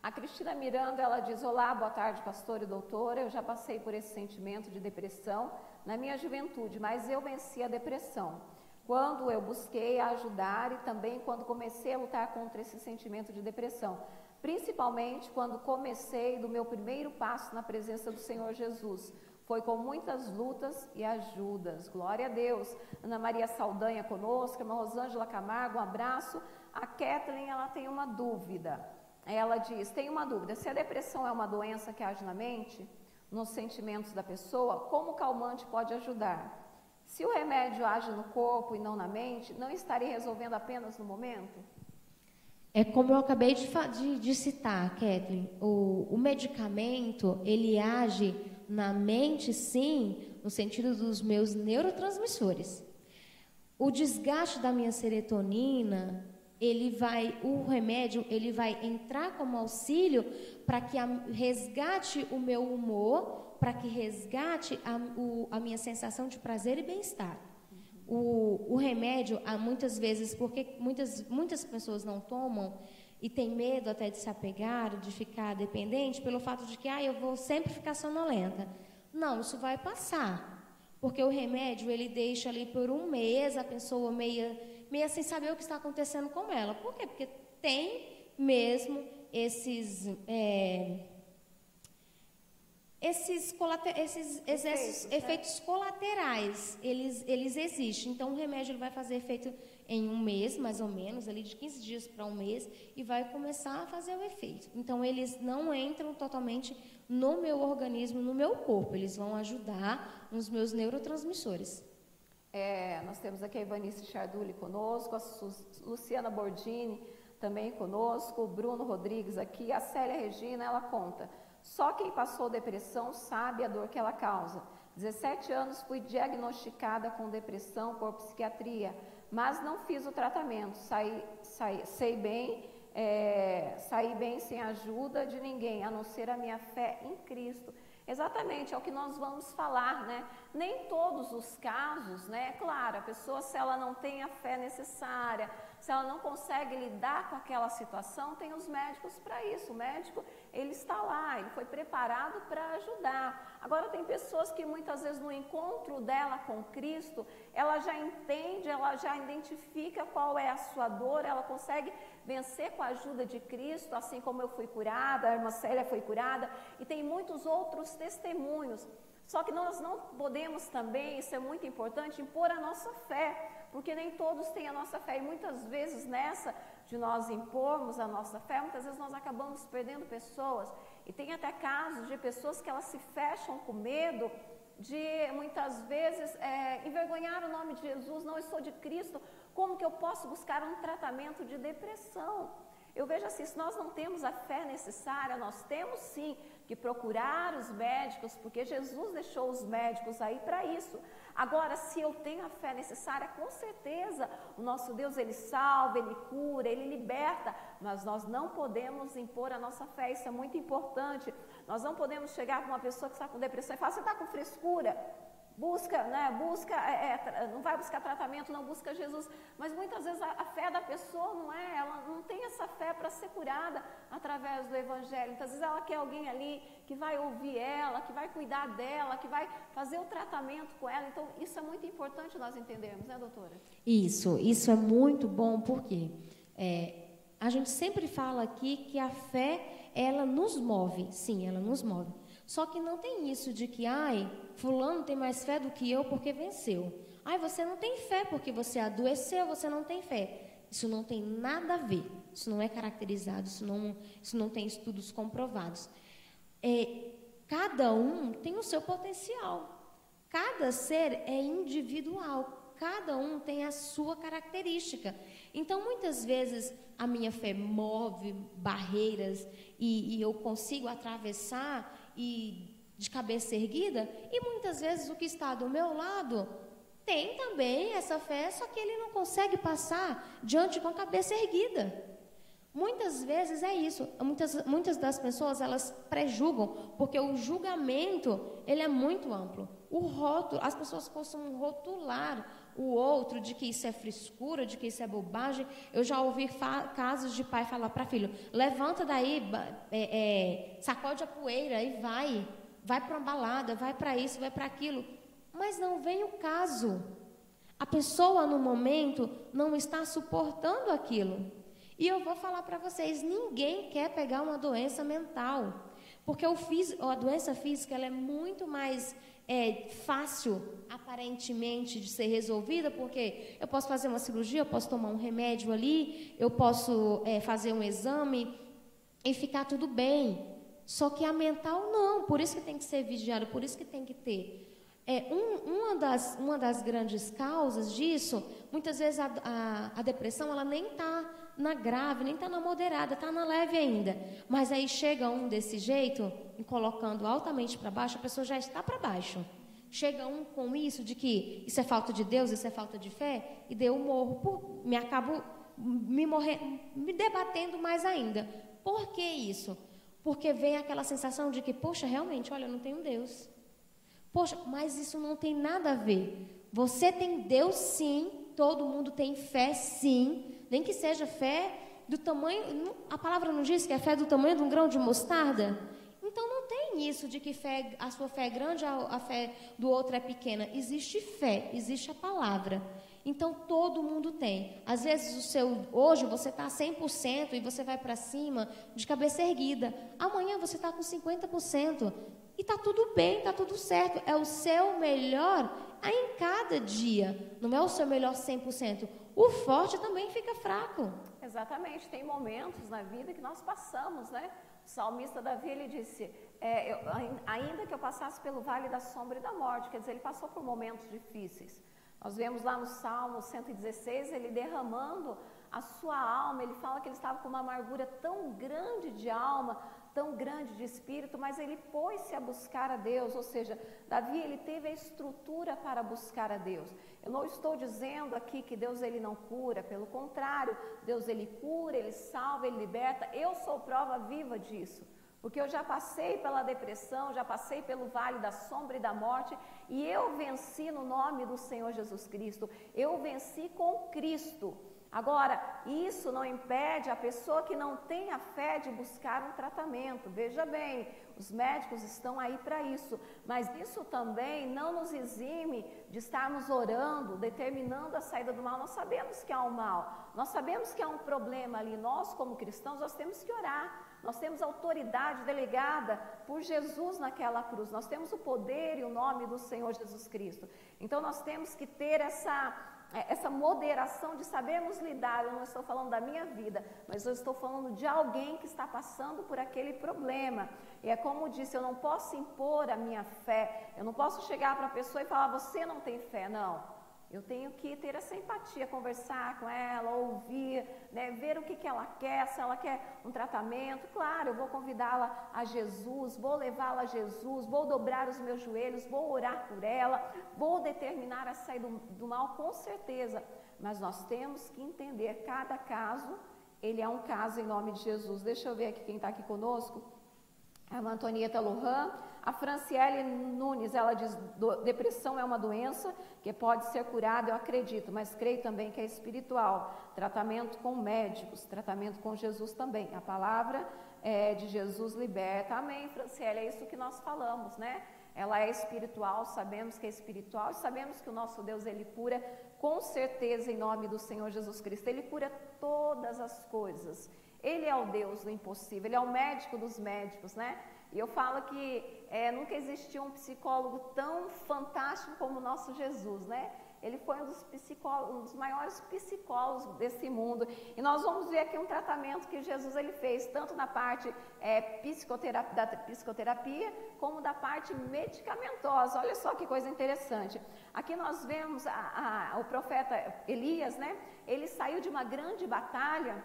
A Cristina Miranda, ela diz: olá, boa tarde, pastor e doutora, eu já passei por esse sentimento de depressão na minha juventude, mas eu venci a depressão quando eu busquei ajudar e também quando comecei a lutar contra esse sentimento de depressão, principalmente quando comecei do meu primeiro passo na presença do Senhor Jesus. Foi com muitas lutas e ajudas. Glória a Deus. Ana Maria Saldanha conosco, irmã Rosângela Camargo, um abraço. A Kathleen, ela tem uma dúvida. Ela diz: tem uma dúvida, se a depressão é uma doença que age na mente, nos sentimentos da pessoa, como o calmante pode ajudar? Se o remédio age no corpo e não na mente, não estaria resolvendo apenas no momento? É como eu acabei de citar, Kathleen, o medicamento, ele age na mente, sim, no sentido dos meus neurotransmissores. O desgaste da minha serotonina, o remédio, ele vai entrar como auxílio para que resgate o meu humor, para que resgate a minha sensação de prazer e bem-estar. O remédio, há muitas vezes, porque muitas pessoas não tomam e tem medo até de se apegar, de ficar dependente, pelo fato de que eu vou sempre ficar sonolenta. Não, isso vai passar, porque o remédio, ele deixa ali por um mês a pessoa meia sem saber o que está acontecendo com ela. Por quê? Porque tem mesmo esses efeitos colaterais, eles existem. Então, o remédio ele vai fazer efeito em um mês, mais ou menos, ali de 15 dias para um mês, e vai começar a fazer o efeito. Então, eles não entram totalmente no meu organismo, no meu corpo, eles vão ajudar nos meus neurotransmissores. Nós temos aqui a Ivanice Chardulli conosco, a Luciana Bordini também conosco, o Bruno Rodrigues aqui, a Célia Regina, ela conta: só quem passou depressão sabe a dor que ela causa. 17 anos fui diagnosticada com depressão por psiquiatria, mas não fiz o tratamento. Saí bem sem ajuda de ninguém, a não ser a minha fé em Cristo. Exatamente, é o que nós vamos falar, né? Nem todos os casos, né? Claro, a pessoa, se ela não tem a fé necessária, se ela não consegue lidar com aquela situação, tem os médicos para isso. O médico, ele está lá, ele foi preparado para ajudar. Agora, tem pessoas que muitas vezes no encontro dela com Cristo, ela já entende, ela já identifica qual é a sua dor, ela consegue vencer com a ajuda de Cristo, assim como eu fui curada, a irmã Célia foi curada, e tem muitos outros testemunhos. Só que nós não podemos também, isso é muito importante, impor a nossa fé, porque nem todos têm a nossa fé, e muitas vezes nessa de nós impormos a nossa fé, muitas vezes nós acabamos perdendo pessoas, e tem até casos de pessoas que elas se fecham com medo de muitas vezes envergonhar o nome de Jesus. Não, eu sou de Cristo, como que eu posso buscar um tratamento de depressão? Eu vejo assim, se nós não temos a fé necessária, nós temos sim que procurar os médicos, porque Jesus deixou os médicos aí para isso. Agora, se eu tenho a fé necessária, com certeza o nosso Deus, ele salva, ele cura, ele liberta, mas nós não podemos impor a nossa fé, isso é muito importante. Nós não podemos chegar com uma pessoa que está com depressão e falar: você está com frescura? Busca, não vai buscar tratamento, não busca Jesus. Mas muitas vezes a fé da pessoa ela não tem essa fé para ser curada através do Evangelho. Muitas vezes ela quer alguém ali que vai ouvir ela, que vai cuidar dela, que vai fazer o tratamento com ela. Então, isso é muito importante nós entendermos, né, doutora? Isso é muito bom, porque a gente sempre fala aqui que a fé, ela nos move. Sim, ela nos move. Só que não tem isso de que, fulano tem mais fé do que eu porque venceu. Você não tem fé porque você adoeceu, você não tem fé. Isso não tem nada a ver. Isso não é caracterizado, isso não tem estudos comprovados. Cada um tem o seu potencial. Cada ser é individual. Cada um tem a sua característica. Então, muitas vezes, a minha fé move barreiras e eu consigo atravessar de cabeça erguida, e muitas vezes o que está do meu lado tem também essa fé, só que ele não consegue passar diante com a cabeça erguida. Muitas vezes é isso. Muitas das pessoas, elas prejulgam, porque o julgamento, ele é muito amplo. o rótulo, as pessoas costumam rotular o outro de que isso é frescura, de que isso é bobagem. Eu já ouvi casos de pai falar para filho, levanta daí, sacode a poeira e vai para uma balada, vai para isso, vai para aquilo. Mas não vem o caso. A pessoa, no momento, não está suportando aquilo. E eu vou falar para vocês, ninguém quer pegar uma doença mental. Porque a doença física ela é muito mais fácil, aparentemente, de ser resolvida, porque eu posso fazer uma cirurgia, eu posso tomar um remédio ali, eu posso fazer um exame e ficar tudo bem. Só que a mental não, por isso que tem que ser vigiada, por isso que tem que ter. Uma das grandes causas disso, muitas vezes a depressão ela nem está na grave, nem está na moderada, está na leve ainda. Mas aí chega um desse jeito, e colocando altamente para baixo, a pessoa já está para baixo. Chega um com isso, de que isso é falta de Deus, isso é falta de fé, e daí eu morro, acabo me debatendo mais ainda. Por que isso? Porque vem aquela sensação de que, poxa, realmente, olha, eu não tenho Deus. Poxa, mas isso não tem nada a ver. Você tem Deus, sim, todo mundo tem fé, sim, nem que seja fé do tamanho, a palavra não diz que é fé do tamanho de um grão de mostarda? Então não tem isso de que a sua fé é grande, a fé do outro é pequena. Existe fé, existe a palavra. Então todo mundo tem. Às vezes hoje você está 100% e você vai para cima de cabeça erguida. Amanhã você está com 50%. E está tudo bem, está tudo certo. É o seu melhor em cada dia. Não é o seu melhor 100%. O forte também fica fraco. Exatamente. Tem momentos na vida que nós passamos, né? O salmista Davi, ele disse, ainda que eu passasse pelo vale da sombra e da morte, quer dizer, ele passou por momentos difíceis. Nós vemos lá no Salmo 116, ele derramando a sua alma, ele fala que ele estava com uma amargura tão grande de alma, tão grande de espírito, mas ele pôs-se a buscar a Deus, ou seja, Davi ele teve a estrutura para buscar a Deus. Eu não estou dizendo aqui que Deus ele não cura, pelo contrário, Deus ele cura, ele salva, ele liberta, eu sou prova viva disso. Porque eu já passei pela depressão, já passei pelo vale da sombra e da morte, e eu venci no nome do Senhor Jesus Cristo, eu venci com Cristo. Agora, isso não impede a pessoa que não tem a fé de buscar um tratamento. Veja bem, os médicos estão aí para isso, mas isso também não nos exime de estarmos orando, determinando a saída do mal. Nós sabemos que há um mal, nós sabemos que há um problema ali. Nós, como cristãos, nós temos que orar. Nós temos autoridade delegada por Jesus naquela cruz. Nós temos o poder e o nome do Senhor Jesus Cristo. Então, nós temos que ter essa moderação de sabermos lidar. Eu não estou falando da minha vida, mas eu estou falando de alguém que está passando por aquele problema. E é como eu disse, eu não posso impor a minha fé, eu não posso chegar para a pessoa e falar, você não tem fé, não. Eu tenho que ter essa empatia, conversar com ela, ouvir, né, ver o que ela quer, se ela quer um tratamento. Claro, eu vou convidá-la a Jesus, vou levá-la a Jesus, vou dobrar os meus joelhos, vou orar por ela, vou determinar a sair do mal, com certeza. Mas nós temos que entender, cada caso, ele é um caso em nome de Jesus. Deixa eu ver aqui quem está aqui conosco. A Antonieta Lohan. A Franciele Nunes, ela diz, depressão é uma doença que pode ser curada, eu acredito, mas creio também que é espiritual. Tratamento com médicos, tratamento com Jesus também. A palavra de Jesus liberta. Amém, Franciele, é isso que nós falamos, né? Ela é espiritual, sabemos que é espiritual e sabemos que o nosso Deus, ele cura com certeza em nome do Senhor Jesus Cristo. Ele cura todas as coisas. Ele é o Deus do impossível, ele é o médico dos médicos, né? E eu falo que nunca existiu um psicólogo tão fantástico como o nosso Jesus, né? Ele foi um dos maiores psicólogos desse mundo. E nós vamos ver aqui um tratamento que Jesus ele fez, tanto na parte da psicoterapia, como da parte medicamentosa. Olha só que coisa interessante. Aqui nós vemos o profeta Elias, né? Ele saiu de uma grande batalha,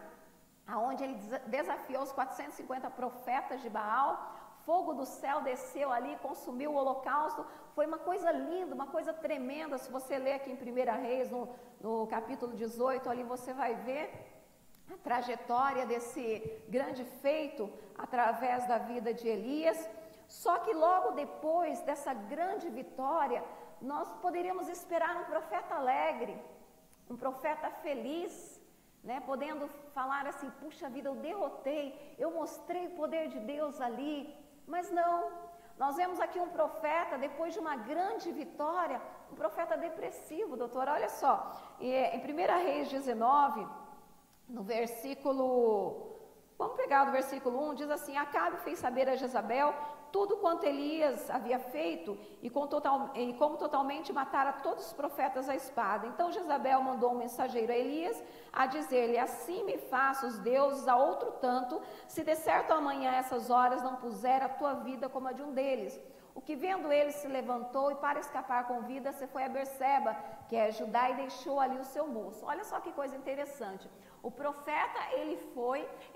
onde ele desafiou os 450 profetas de Baal. Fogo do céu desceu ali, consumiu o holocausto. Foi uma coisa linda, uma coisa tremenda. Se você ler aqui em 1 Reis, no capítulo 18, ali você vai ver a trajetória desse grande feito através da vida de Elias. Só que logo depois dessa grande vitória, nós poderíamos esperar um profeta alegre, um profeta feliz, né? Podendo falar assim, puxa vida, eu derrotei, eu mostrei o poder de Deus ali, mas não. Nós vemos aqui um profeta, depois de uma grande vitória, um profeta depressivo, doutora. Olha só, em 1 Reis 19, no versículo, vamos pegar do versículo 1, diz assim: Acabe fez saber a Jezabel tudo quanto Elias havia feito e como totalmente matara todos os profetas à espada. Então Jezabel mandou um mensageiro a Elias a dizer-lhe: assim me faça os deuses a outro tanto, se de certo amanhã a essas horas não puser a tua vida como a de um deles. O que vendo ele se levantou e para escapar com vida se foi a Berseba, que é Judá, e deixou ali o seu moço. Olha só que coisa interessante. O profeta,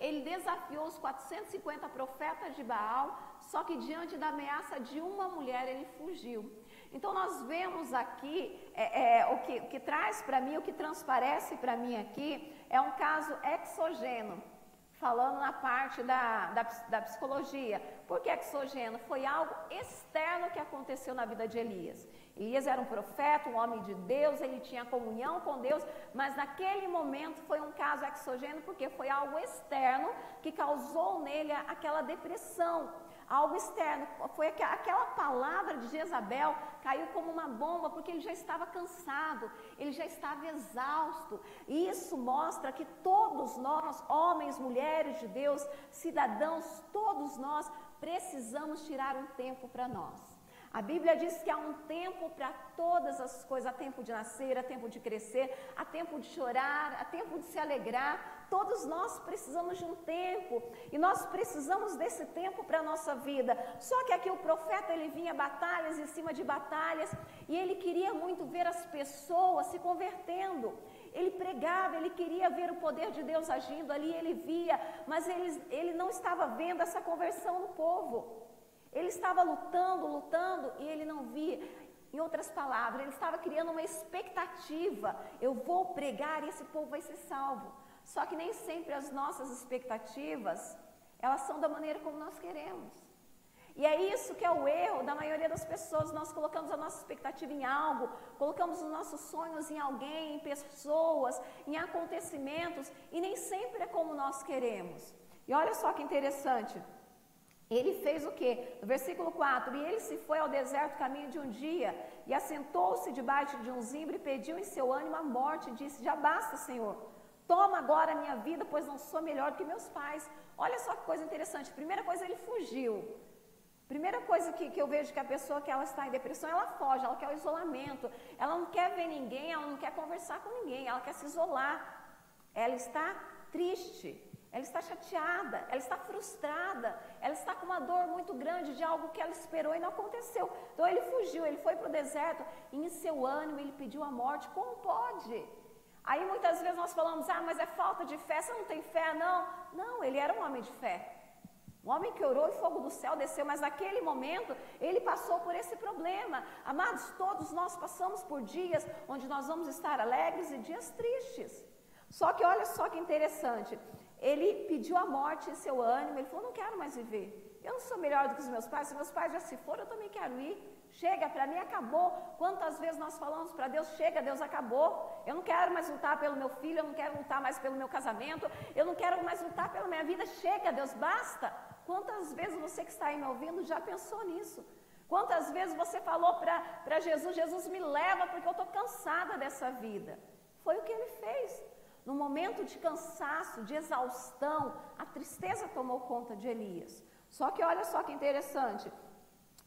ele desafiou os 450 profetas de Baal, só que diante da ameaça de uma mulher ele fugiu. Então nós vemos aqui, o que traz para mim, o que transparece para mim aqui, é um caso exogeno. Falando na parte da psicologia. Por que exogeno? Foi algo externo que aconteceu na vida de Elias. Elias era um profeta, um homem de Deus, ele tinha comunhão com Deus, mas naquele momento foi um caso exogeno porque foi algo externo que causou nele aquela depressão. Algo externo, foi aquela palavra de Jezabel caiu como uma bomba, porque ele já estava cansado, ele já estava exausto, e isso mostra que todos nós, homens, mulheres de Deus, cidadãos, todos nós precisamos tirar um tempo para nós. A Bíblia diz que há um tempo para todas as coisas, há tempo de nascer, há tempo de crescer, há tempo de chorar, há tempo de se alegrar. Todos nós precisamos de um tempo e nós precisamos desse tempo para a nossa vida. Só que aqui o profeta, ele vinha batalhas em cima de batalhas e ele queria muito ver as pessoas se convertendo. Ele pregava, ele queria ver o poder de Deus agindo ali, ele via, mas ele não estava vendo essa conversão no povo. Ele estava lutando e ele não via. Em outras palavras, ele estava criando uma expectativa. Eu vou pregar e esse povo vai ser salvo. Só que nem sempre as nossas expectativas, elas são da maneira como nós queremos. E é isso que é o erro da maioria das pessoas. Nós colocamos a nossa expectativa em algo, colocamos os nossos sonhos em alguém, em pessoas, em acontecimentos, e nem sempre é como nós queremos. E olha só que interessante. Ele fez o quê? No versículo 4, e ele se foi ao deserto caminho de um dia, e assentou-se debaixo de um zimbro e pediu em seu ânimo a morte, e disse: já basta, Senhor, toma agora a minha vida, pois não sou melhor do que meus pais. Olha só que coisa interessante. Primeira coisa, ele fugiu. Primeira coisa que eu vejo que a pessoa que ela está em depressão, ela foge, ela quer o isolamento, ela não quer ver ninguém, ela não quer conversar com ninguém, ela quer se isolar, ela está triste. Ela está chateada, ela está frustrada, ela está com uma dor muito grande de algo que ela esperou e não aconteceu. Então ele fugiu, ele foi para o deserto e em seu ânimo ele pediu a morte. Como pode? Aí muitas vezes nós falamos: mas é falta de fé, você não tem fé? Não, ele era um homem de fé. Um homem que orou e fogo do céu desceu, mas naquele momento ele passou por esse problema. Amados, todos nós passamos por dias onde nós vamos estar alegres e dias tristes. Só que olha só que interessante. Ele pediu a morte em seu ânimo, ele falou: não quero mais viver, eu não sou melhor do que os meus pais, se meus pais já se foram, eu também quero ir, chega, para mim acabou. Quantas vezes nós falamos para Deus: chega, Deus, acabou, eu não quero mais lutar pelo meu filho, eu não quero lutar mais pelo meu casamento, eu não quero mais lutar pela minha vida, chega, Deus, basta. Quantas vezes você que está aí me ouvindo já pensou nisso? Quantas vezes você falou para Jesus: Jesus, me leva porque eu estou cansada dessa vida? Foi o que ele fez. No momento de cansaço, de exaustão, a tristeza tomou conta de Elias. Só que olha só que interessante,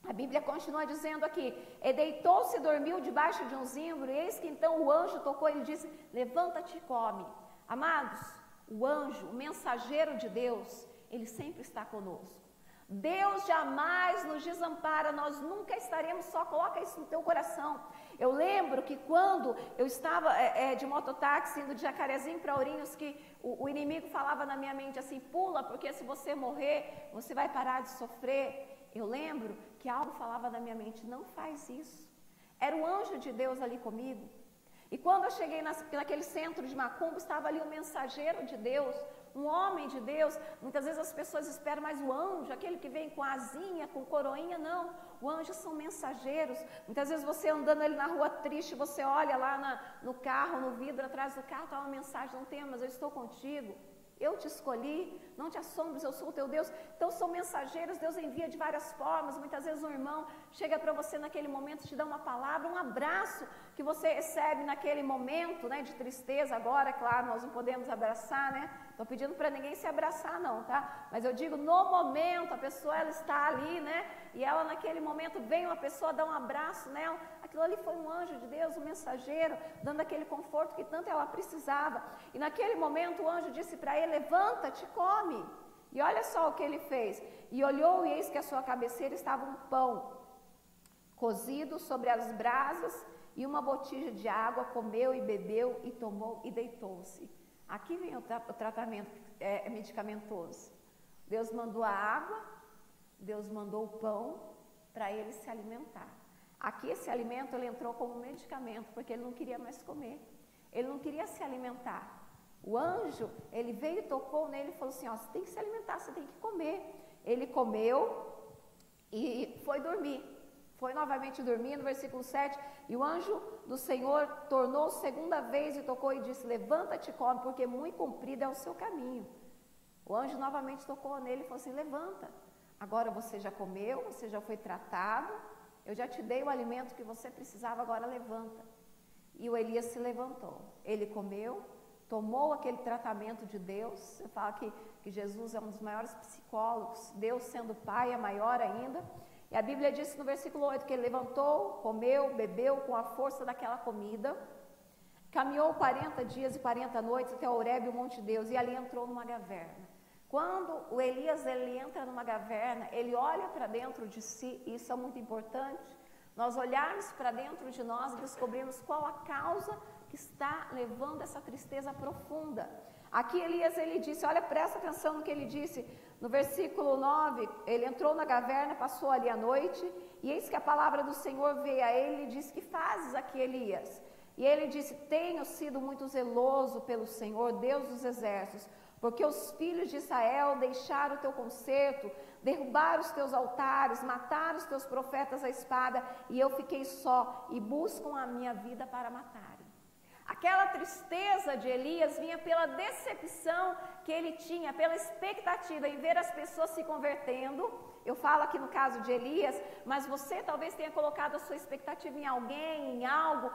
a Bíblia continua dizendo aqui: e deitou-se e dormiu debaixo de um zimbro, e eis que então o anjo tocou e lhe disse: levanta-te e come. Amados, o anjo, o mensageiro de Deus, ele sempre está conosco. Deus jamais nos desampara, nós nunca estaremos só, coloca isso no teu coração. Eu lembro que quando eu estava de mototáxi indo de Jacarezinho para Ourinhos, que o inimigo falava na minha mente assim: pula, porque se você morrer, você vai parar de sofrer. Eu lembro que algo falava na minha mente: não faz isso. Era o anjo de Deus ali comigo. E quando eu cheguei naquele centro de macumba, estava ali um mensageiro de Deus, um homem de Deus. Muitas vezes as pessoas esperam mais o anjo, aquele que vem com asinha, com coroinha, não. O anjo são mensageiros. Muitas vezes você andando ali na rua triste, você olha lá no carro, no vidro atrás do carro, está uma mensagem, não tem, mas eu estou contigo. Eu te escolhi, não te assombres, eu sou o teu Deus. Então são mensageiros, Deus envia de várias formas. Muitas vezes um irmão chega para você naquele momento, te dá uma palavra, um abraço que você recebe naquele momento, né, de tristeza. Agora, claro, nós não podemos abraçar, né? Estou pedindo para ninguém se abraçar não, tá? Mas eu digo, no momento, a pessoa ela está ali, né? E ela naquele momento vem uma pessoa dar um abraço nela. Aquilo ali foi um anjo de Deus, um mensageiro, dando aquele conforto que tanto ela precisava. E naquele momento o anjo disse para ele, levanta-te, come. E olha só o que ele fez. E olhou e eis que à sua cabeceira estava um pão cozido sobre as brasas e uma botija de água, comeu e bebeu e tomou e deitou-se. Aqui vem o tratamento medicamentoso. Deus mandou a água, Deus mandou o pão para ele se alimentar. Aqui esse alimento ele entrou como medicamento, porque ele não queria mais comer. Ele não queria se alimentar. O anjo, ele veio e tocou nele e falou assim, ó, você tem que se alimentar, você tem que comer. Ele comeu e foi dormir. Foi novamente dormir, no versículo 7, e o anjo do Senhor tornou segunda vez e tocou e disse, levanta-te e come, porque muito comprido é o seu caminho. O anjo novamente tocou nele e falou assim, levanta, agora você já comeu, você já foi tratado, eu já te dei o alimento que você precisava, agora levanta. E o Elias se levantou, ele comeu, tomou aquele tratamento de Deus. Você fala que Jesus é um dos maiores psicólogos, Deus sendo pai é maior ainda. E a Bíblia diz no versículo 8 que ele levantou, comeu, bebeu com a força daquela comida, caminhou 40 dias e 40 noites até Horebe, o monte de Deus, e ali entrou numa caverna. Quando o Elias ele entra numa caverna, ele olha para dentro de si, e isso é muito importante, nós olharmos para dentro de nós e descobrirmos qual a causa que está levando essa tristeza profunda. Aqui Elias ele disse, olha, presta atenção no que ele disse, no versículo 9, ele entrou na caverna, passou ali a noite, e eis que a palavra do Senhor veio a ele e disse, que fazes aqui, Elias? E ele disse, tenho sido muito zeloso pelo Senhor, Deus dos exércitos, porque os filhos de Israel deixaram o teu concerto, derrubaram os teus altares, mataram os teus profetas à espada, e eu fiquei só, e buscam a minha vida para matarem. Aquela tristeza de Elias vinha pela decepção que ele tinha, pela expectativa em ver as pessoas se convertendo. Eu falo aqui no caso de Elias, mas você talvez tenha colocado a sua expectativa em alguém, em algo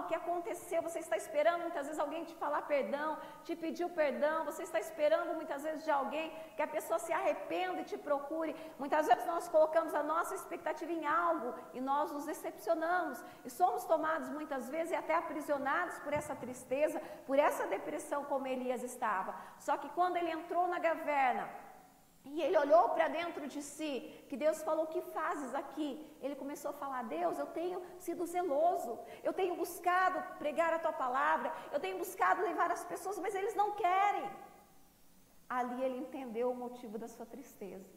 que aconteceu. Você está esperando muitas vezes alguém te falar perdão, te pedir o perdão. Você está esperando muitas vezes de alguém que a pessoa se arrependa e te procure. Muitas vezes nós colocamos a nossa expectativa em algo e nós nos decepcionamos. E somos tomados muitas vezes e até aprisionados por essa tristeza, por essa depressão como Elias estava. Só que quando ele entrou na caverna, e ele olhou para dentro de si, que Deus falou, o que fazes aqui? Ele começou a falar, Deus, eu tenho sido zeloso, eu tenho buscado pregar a tua palavra, eu tenho buscado levar as pessoas, mas eles não querem. Ali ele entendeu o motivo da sua tristeza.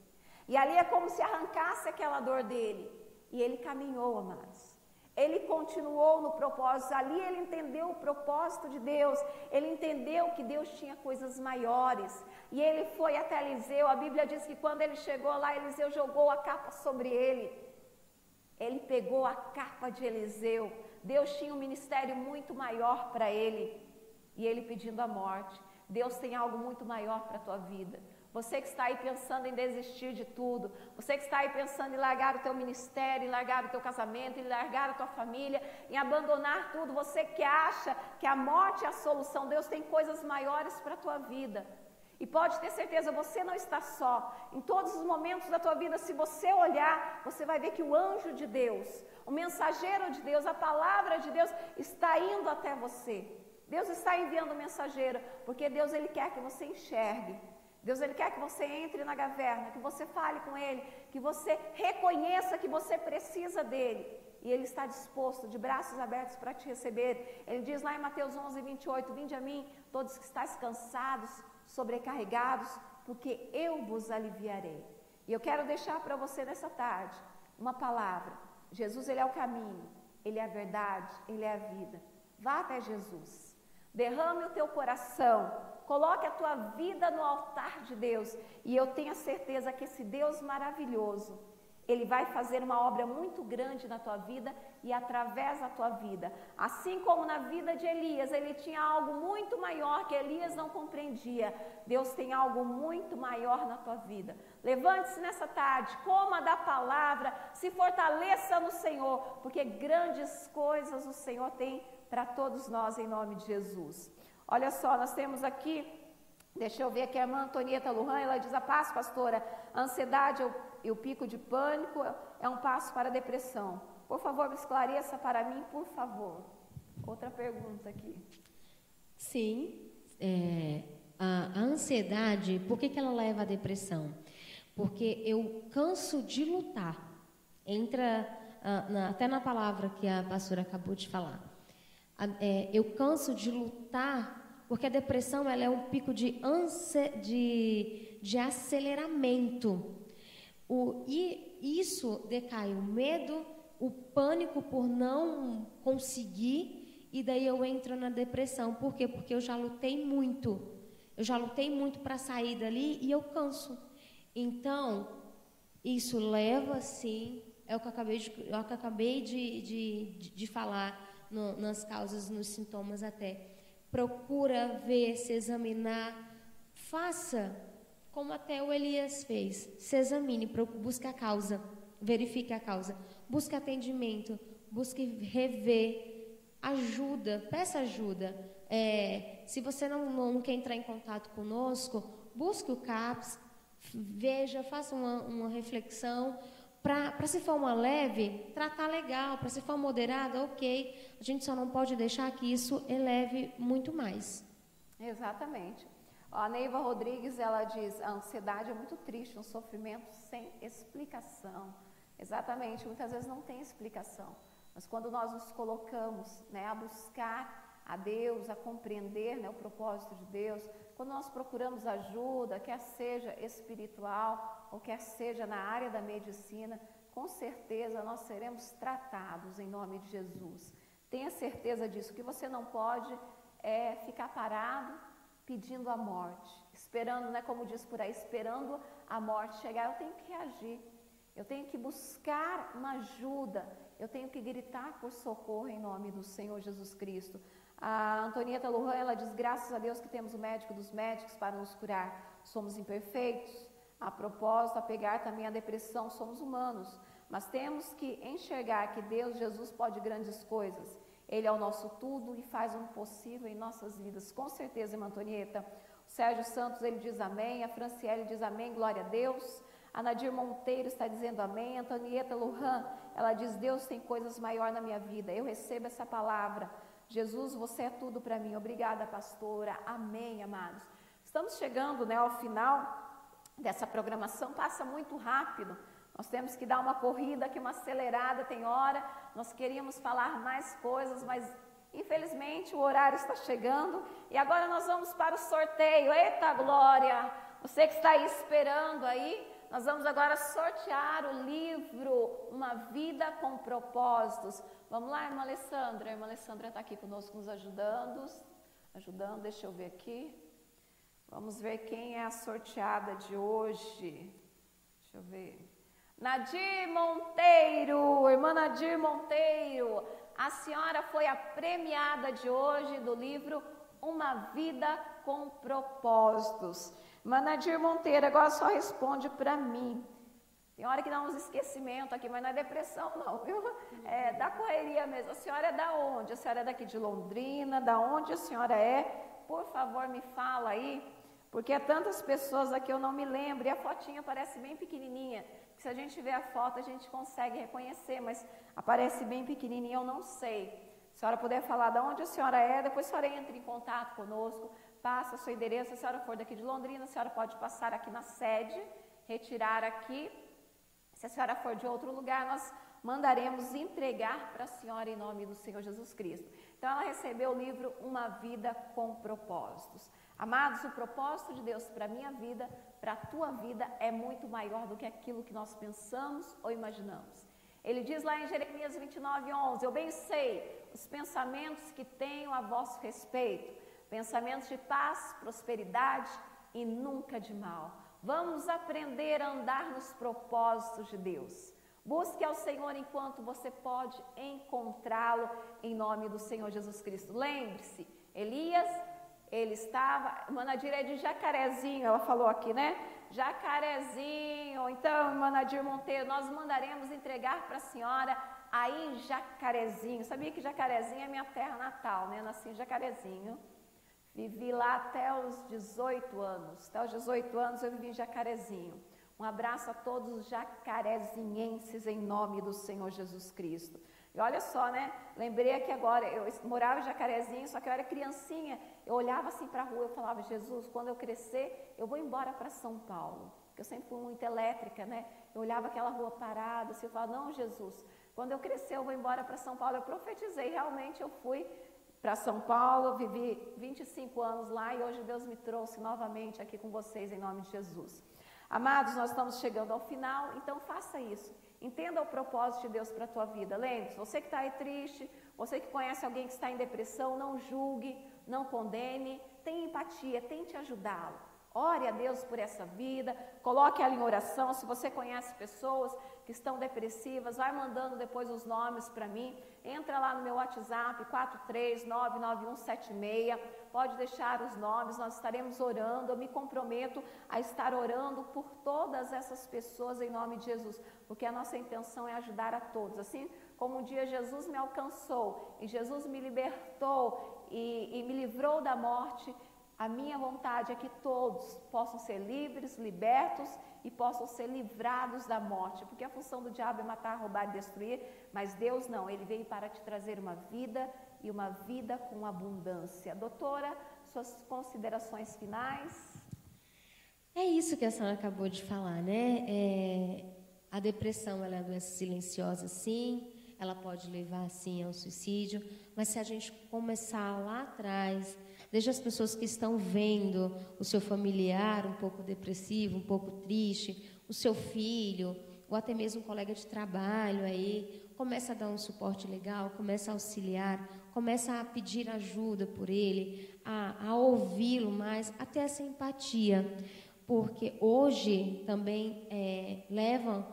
E ali é como se arrancasse aquela dor dele. E ele caminhou, amados. Ele continuou no propósito, ali ele entendeu o propósito de Deus, ele entendeu que Deus tinha coisas maiores, e ele foi até Eliseu. A Bíblia diz que quando ele chegou lá, Eliseu jogou a capa sobre ele pegou a capa de Eliseu. Deus tinha um ministério muito maior para ele, e ele pedindo a morte. Deus tem algo muito maior para a tua vida. Você que está aí pensando em desistir de tudo, você que está aí pensando em largar o teu ministério, em largar o teu casamento, em largar a tua família, em abandonar tudo, você que acha que a morte é a solução, Deus tem coisas maiores para a tua vida. E pode ter certeza, você não está só. Em todos os momentos da tua vida, se você olhar, você vai ver que o anjo de Deus, o mensageiro de Deus, a palavra de Deus está indo até você. Deus está enviando o mensageiro, porque Deus ele quer que você enxergue. Deus ele quer que você entre na caverna, que você fale com ele, que você reconheça que você precisa dele. E ele está disposto, de braços abertos para te receber. Ele diz lá em Mateus 11, 28, vinde a mim, todos que estáis cansados, sobrecarregados, porque eu vos aliviarei. E eu quero deixar para você nessa tarde uma palavra. Jesus ele é o caminho, ele é a verdade, ele é a vida. Vá até Jesus. Derrame o teu coração. Coloque a tua vida no altar de Deus. E eu tenho a certeza que esse Deus maravilhoso, Ele vai fazer uma obra muito grande na tua vida e através da tua vida. Assim como na vida de Elias, ele tinha algo muito maior que Elias não compreendia. Deus tem algo muito maior na tua vida. Levante-se nessa tarde, coma da palavra, se fortaleça no Senhor, porque grandes coisas o Senhor tem para todos nós em nome de Jesus. Olha só, nós temos aqui, deixa eu ver aqui, a irmã Antonieta Lujan, ela diz: a paz, pastora, a ansiedade e o pico de pânico é um passo para a depressão. Por favor, me esclareça para mim, por favor. Outra pergunta aqui. Sim, a ansiedade, por que ela leva à depressão? Porque eu canso de lutar. Entra até na palavra que a pastora acabou de falar. Eu canso de lutar, porque a depressão ela é um pico de aceleramento. E isso decai o medo, o pânico por não conseguir, e daí eu entro na depressão. Por quê? Porque eu já lutei muito. Eu já lutei muito para sair dali e eu canso. Então, isso leva, sim, é o que eu acabei de falar nas causas, nos sintomas até. Procura ver, se examinar, faça como até o Elias fez. Se examine, busque a causa, verifique a causa, busque atendimento, busque rever, ajuda, peça ajuda. Se você não quer entrar em contato conosco, busque o CAPS, veja, faça uma reflexão, para se for uma leve, tratar legal, para se for moderada, ok. A gente só não pode deixar que isso eleve muito mais. Exatamente. A Neiva Rodrigues, ela diz: a ansiedade é muito triste, um sofrimento sem explicação. Exatamente, muitas vezes não tem explicação. Mas quando nós nos colocamos, né, a buscar a Deus, a compreender, né, o propósito de Deus, quando nós procuramos ajuda, quer seja espiritual ou quer seja na área da medicina, com certeza nós seremos tratados em nome de Jesus. Tenha certeza disso. O que você não pode é ficar parado pedindo a morte, esperando, né, como diz por aí, esperando a morte chegar. Eu tenho que reagir, eu tenho que buscar uma ajuda, eu tenho que gritar por socorro em nome do Senhor Jesus Cristo. A Antonieta Lujan, ela diz: graças a Deus que temos o médico dos médicos para nos curar. Somos imperfeitos. A propósito, a pegar também a depressão, somos humanos, mas temos que enxergar que Deus, Jesus, pode grandes coisas. Ele é o nosso tudo e faz o impossível em nossas vidas. Com certeza, irmã Antonieta. O Sérgio Santos, ele diz amém. A Franciele diz amém, glória a Deus. A Nadir Monteiro está dizendo amém. A Antonieta Lujan, ela diz: Deus tem coisas maiores na minha vida. Eu recebo essa palavra. Jesus, você é tudo para mim. Obrigada, pastora. Amém, amados. Estamos chegando, né, ao final dessa programação. Passa muito rápido. Nós temos que dar uma corrida aqui, uma acelerada, tem hora. Nós queríamos falar mais coisas, mas infelizmente o horário está chegando. E agora nós vamos para o sorteio. Eita glória! Você que está aí esperando aí, nós vamos agora sortear o livro Uma Vida com Propósitos. Vamos lá, irmã Alessandra. A irmã Alessandra está aqui conosco nos ajudando. Deixa eu ver aqui. Vamos ver quem é a sorteada de hoje. Deixa eu ver. Nadir Monteiro, irmã Nadir Monteiro, a senhora foi a premiada de hoje do livro Uma Vida com Propósitos. Irmã Nadir Monteiro, agora só responde para mim. Tem hora que dá uns esquecimentos aqui, mas não é depressão não, viu? É da correria mesmo. A senhora é da onde? A senhora é daqui de Londrina? Da onde a senhora é? Por favor, me fala aí, porque há tantas pessoas aqui eu não me lembro, e a fotinha parece bem pequenininha. Se a gente vê a foto, a gente consegue reconhecer, mas aparece bem pequenininha, eu não sei. Se a senhora puder falar de onde a senhora é, depois a senhora entra em contato conosco, passa o seu endereço. Se a senhora for daqui de Londrina, a senhora pode passar aqui na sede, retirar aqui. Se a senhora for de outro lugar, nós mandaremos entregar para a senhora em nome do Senhor Jesus Cristo. Então, ela recebeu o livro Uma Vida com Propósitos. Amados, o propósito de Deus para a minha vida, para a tua vida, é muito maior do que aquilo que nós pensamos ou imaginamos. Ele diz lá em Jeremias 29:11, eu bem sei os pensamentos que tenho a vosso respeito, pensamentos de paz, prosperidade e nunca de mal. Vamos aprender a andar nos propósitos de Deus. Busque ao Senhor enquanto você pode encontrá-lo, em nome do Senhor Jesus Cristo. Lembre-se, Elias, ele estava, irmã Nadir é de Jacarezinho, ela falou aqui, né? Jacarezinho. Então, irmã Nadir Monteiro, nós mandaremos entregar para a senhora aí em Jacarezinho. Sabia que Jacarezinho é minha terra natal, né? Nasci em Jacarezinho. Vivi lá até os 18 anos. Até os 18 anos eu vivi em Jacarezinho. Um abraço a todos os jacarezinhenses em nome do Senhor Jesus Cristo. E olha só, né? Lembrei aqui agora, eu morava em Jacarezinho, só que eu era criancinha. Eu olhava assim para a rua, eu falava, Jesus, quando eu crescer, eu vou embora para São Paulo. Porque eu sempre fui muito elétrica, né? Eu olhava aquela rua parada, assim, eu falava, não, Jesus, quando eu crescer, eu vou embora para São Paulo. Eu profetizei, realmente eu fui para São Paulo, vivi 25 anos lá e hoje Deus me trouxe novamente aqui com vocês em nome de Jesus. Amados, nós estamos chegando ao final, então faça isso. Entenda o propósito de Deus para a tua vida. Lembre-se, você que está aí triste, você que conhece alguém que está em depressão, não julgue, não condene, tenha empatia, tente ajudá-lo. Ore a Deus por essa vida, coloque ela em oração. Se você conhece pessoas que estão depressivas, vai mandando depois os nomes para mim. Entra lá no meu WhatsApp, 4399176, pode deixar os nomes, nós estaremos orando. Eu me comprometo a estar orando por todas essas pessoas em nome de Jesus, porque a nossa intenção é ajudar a todos. Assim como um dia Jesus me alcançou e Jesus me libertou e me livrou da morte, a minha vontade é que todos possam ser livres, libertos e possam ser livrados da morte, porque a função do diabo é matar, roubar e destruir, mas Deus não, Ele veio para te trazer uma vida e uma vida com abundância. Doutora, suas considerações finais? É isso que a senhora acabou de falar, né? A depressão, ela é uma doença silenciosa, sim, ela pode levar, sim, ao suicídio, mas se a gente começar lá atrás, desde as pessoas que estão vendo o seu familiar um pouco depressivo, um pouco triste, o seu filho, ou até mesmo um colega de trabalho aí, começa a dar um suporte legal, começa a auxiliar, começa a pedir ajuda por ele, a ouvi-lo mais, até essa empatia, porque hoje também levam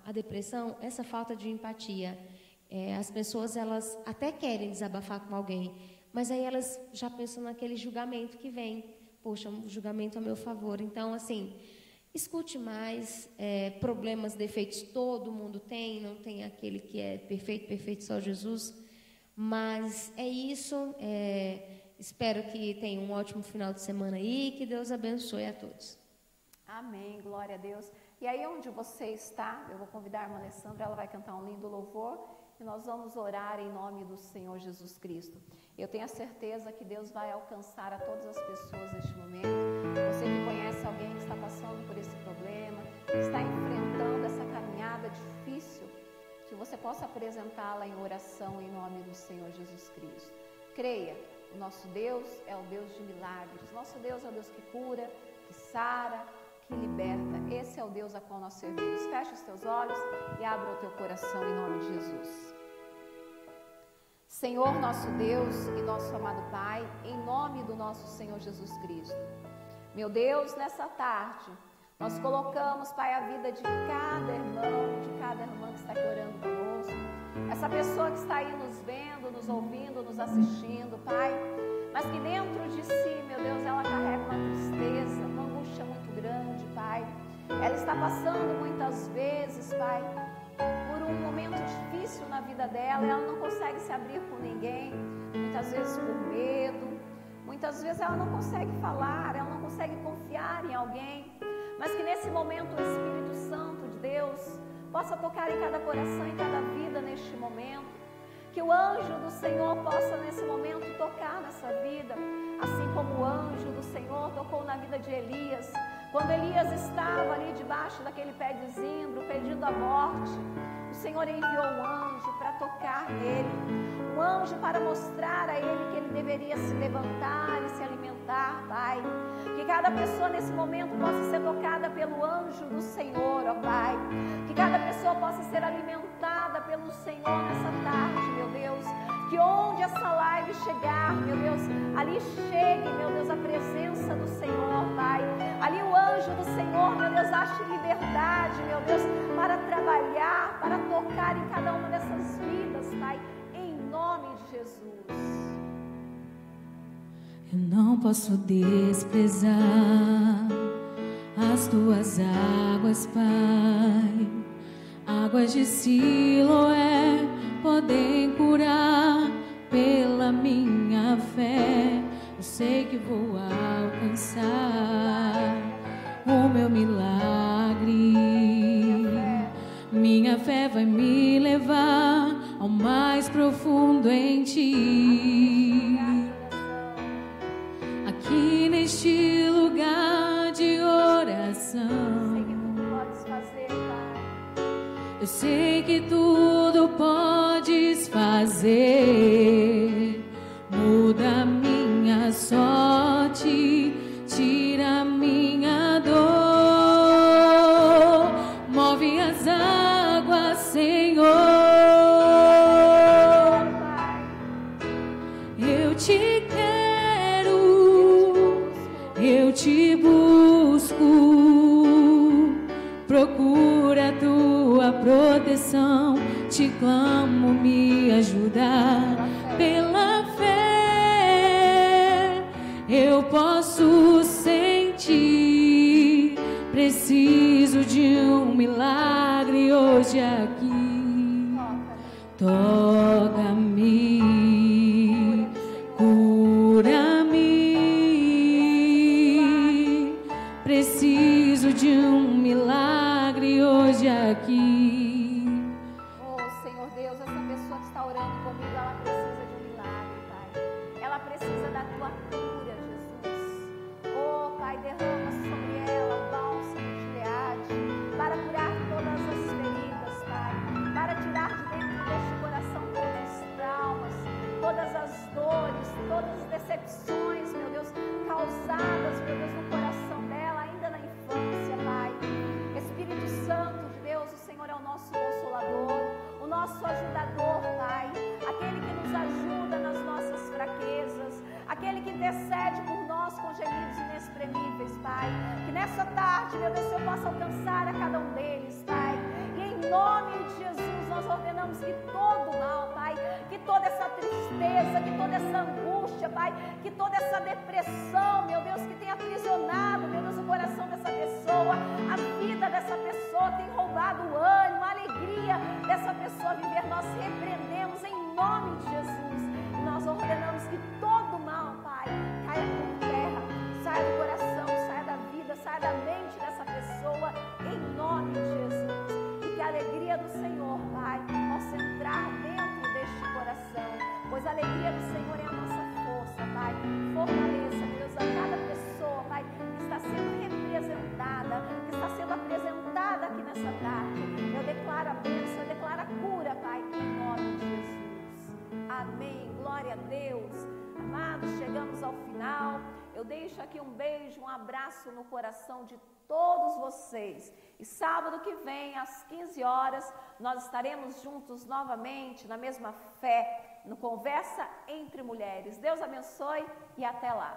a depressão essa falta de empatia. As pessoas, elas até querem desabafar com alguém, mas aí elas já pensam naquele julgamento que vem. Poxa, um julgamento a meu favor. Então, assim, escute mais. Problemas, defeitos, todo mundo tem. Não tem aquele que é perfeito, perfeito só Jesus. Mas é isso. Espero que tenha um ótimo final de semana aí. Que Deus abençoe a todos. Amém, glória a Deus. E aí onde você está, eu vou convidar a irmã Alessandra, ela vai cantar um lindo louvor. E nós vamos orar em nome do Senhor Jesus Cristo. Eu tenho a certeza que Deus vai alcançar a todas as pessoas neste momento. Você que conhece alguém que está passando por esse problema, que está enfrentando essa caminhada difícil, que você possa apresentá-la em oração em nome do Senhor Jesus Cristo. Creia, o nosso Deus é o Deus de milagres. Nosso Deus é o Deus que cura, que sara, que liberta. Esse é o Deus a qual nós servimos. Feche os teus olhos e abra o teu coração em nome de Jesus. Senhor, nosso Deus e nosso amado Pai, em nome do nosso Senhor Jesus Cristo. Meu Deus, nessa tarde, nós colocamos, Pai, a vida de cada irmão, de cada irmã que está aqui orando conosco. Essa pessoa que está aí nos vendo, nos ouvindo, nos assistindo, Pai, mas que dentro de si, meu Deus, ela carrega uma tristeza, uma angústia muito grande, Pai. Ela está passando muitas vezes, Pai, por um momento difícil na vida dela, ela não consegue se abrir com ninguém, muitas vezes por medo, muitas vezes ela não consegue falar, ela não consegue confiar em alguém, mas que nesse momento o Espírito Santo de Deus possa tocar em cada coração, em cada vida neste momento, que o anjo do Senhor possa nesse momento tocar nessa vida, assim como o anjo do Senhor tocou na vida de Elias, quando Elias estava ali debaixo daquele pé de zimbro, pedindo a morte, o Senhor enviou um anjo para tocar nele, um anjo para mostrar a ele que ele deveria se levantar e se alimentar, Pai. Que cada pessoa nesse momento possa ser tocada pelo anjo do Senhor, ó Pai. Que cada pessoa possa ser alimentada pelo Senhor nessa tarde, meu Deus. Que onde essa live chegar, meu Deus, ali chegue, meu Deus, a presença do Senhor, Pai. Ali o anjo do Senhor, meu Deus, ache liberdade, meu Deus, para trabalhar, para tocar em cada uma dessas vidas, Pai, em nome de Jesus. Eu não posso desprezar as tuas águas, Pai. Águas de Siloé podem curar pela minha fé. Eu sei que vou alcançar o meu milagre. Minha fé vai me levar ao mais profundo em Ti. Aqui neste lugar de oração, eu sei que tudo podes fazer. Muda minha sorte, tira minha dor, move as águas, Senhor. Eu te quero, eu te busco, procura tua proteção, te clamo, me ajudar. Pela fé eu posso sentir, preciso de um milagre hoje aqui. Toca-me, cura-me, preciso de um milagre hoje aqui. Oh, Senhor Deus, essa pessoa que está orando comigo, ela precisa de um milagre, Pai. Ela precisa da tua cura, Jesus. Oh, Pai, derrama sobre ela o bálsamo de Gileade para curar todas as feridas, Pai. Para tirar de dentro deste coração todos os traumas, todas as dores, todas as decepções, meu Deus, causadas, meu Deus, no coração dela, ainda na infância, Pai. Espírito Santo de Deus, o Senhor é o nosso consolador, o nosso ajudador, Pai. Aquele que nos ajuda nas nossas fraquezas, aquele que intercede por nós com gemidos inexprimíveis, Pai. Que nessa tarde, meu Deus, eu possa alcançar a cada um deles, Pai. E em nome de Jesus, nós ordenamos que todo mal, Pai, que toda essa tristeza, que toda essa angústia, Pai, que toda essa depressão, meu Deus, que tem aprisionado, meu Deus, o coração dessa pessoa, a vida dessa pessoa, tem roubado o ânimo, a alegria dessa pessoa viver, nós repreendemos em nome de Jesus. E nós ordenamos que todo mal, Pai, caia por terra, saia do coração, saia da vida, saia da mente dessa pessoa, em nome de Jesus. E que a alegria do Senhor, Pai, possa entrar dentro deste coração, pois a alegria do Senhor é a nossa força, Pai. Fortaleça, Deus, a cada pessoa, Pai, que está sendo representada, que está sendo apresentada aqui nessa tarde. Eu declaro a bênção, eu declaro a cura, Pai, em nome de Jesus. Amém. Glória a Deus. Amados, chegamos ao final. Eu deixo aqui um beijo, um abraço no coração de todos vocês. E sábado que vem, às 15 horas, nós estaremos juntos novamente, na mesma fé, no Conversa Entre Mulheres. Deus abençoe e até lá.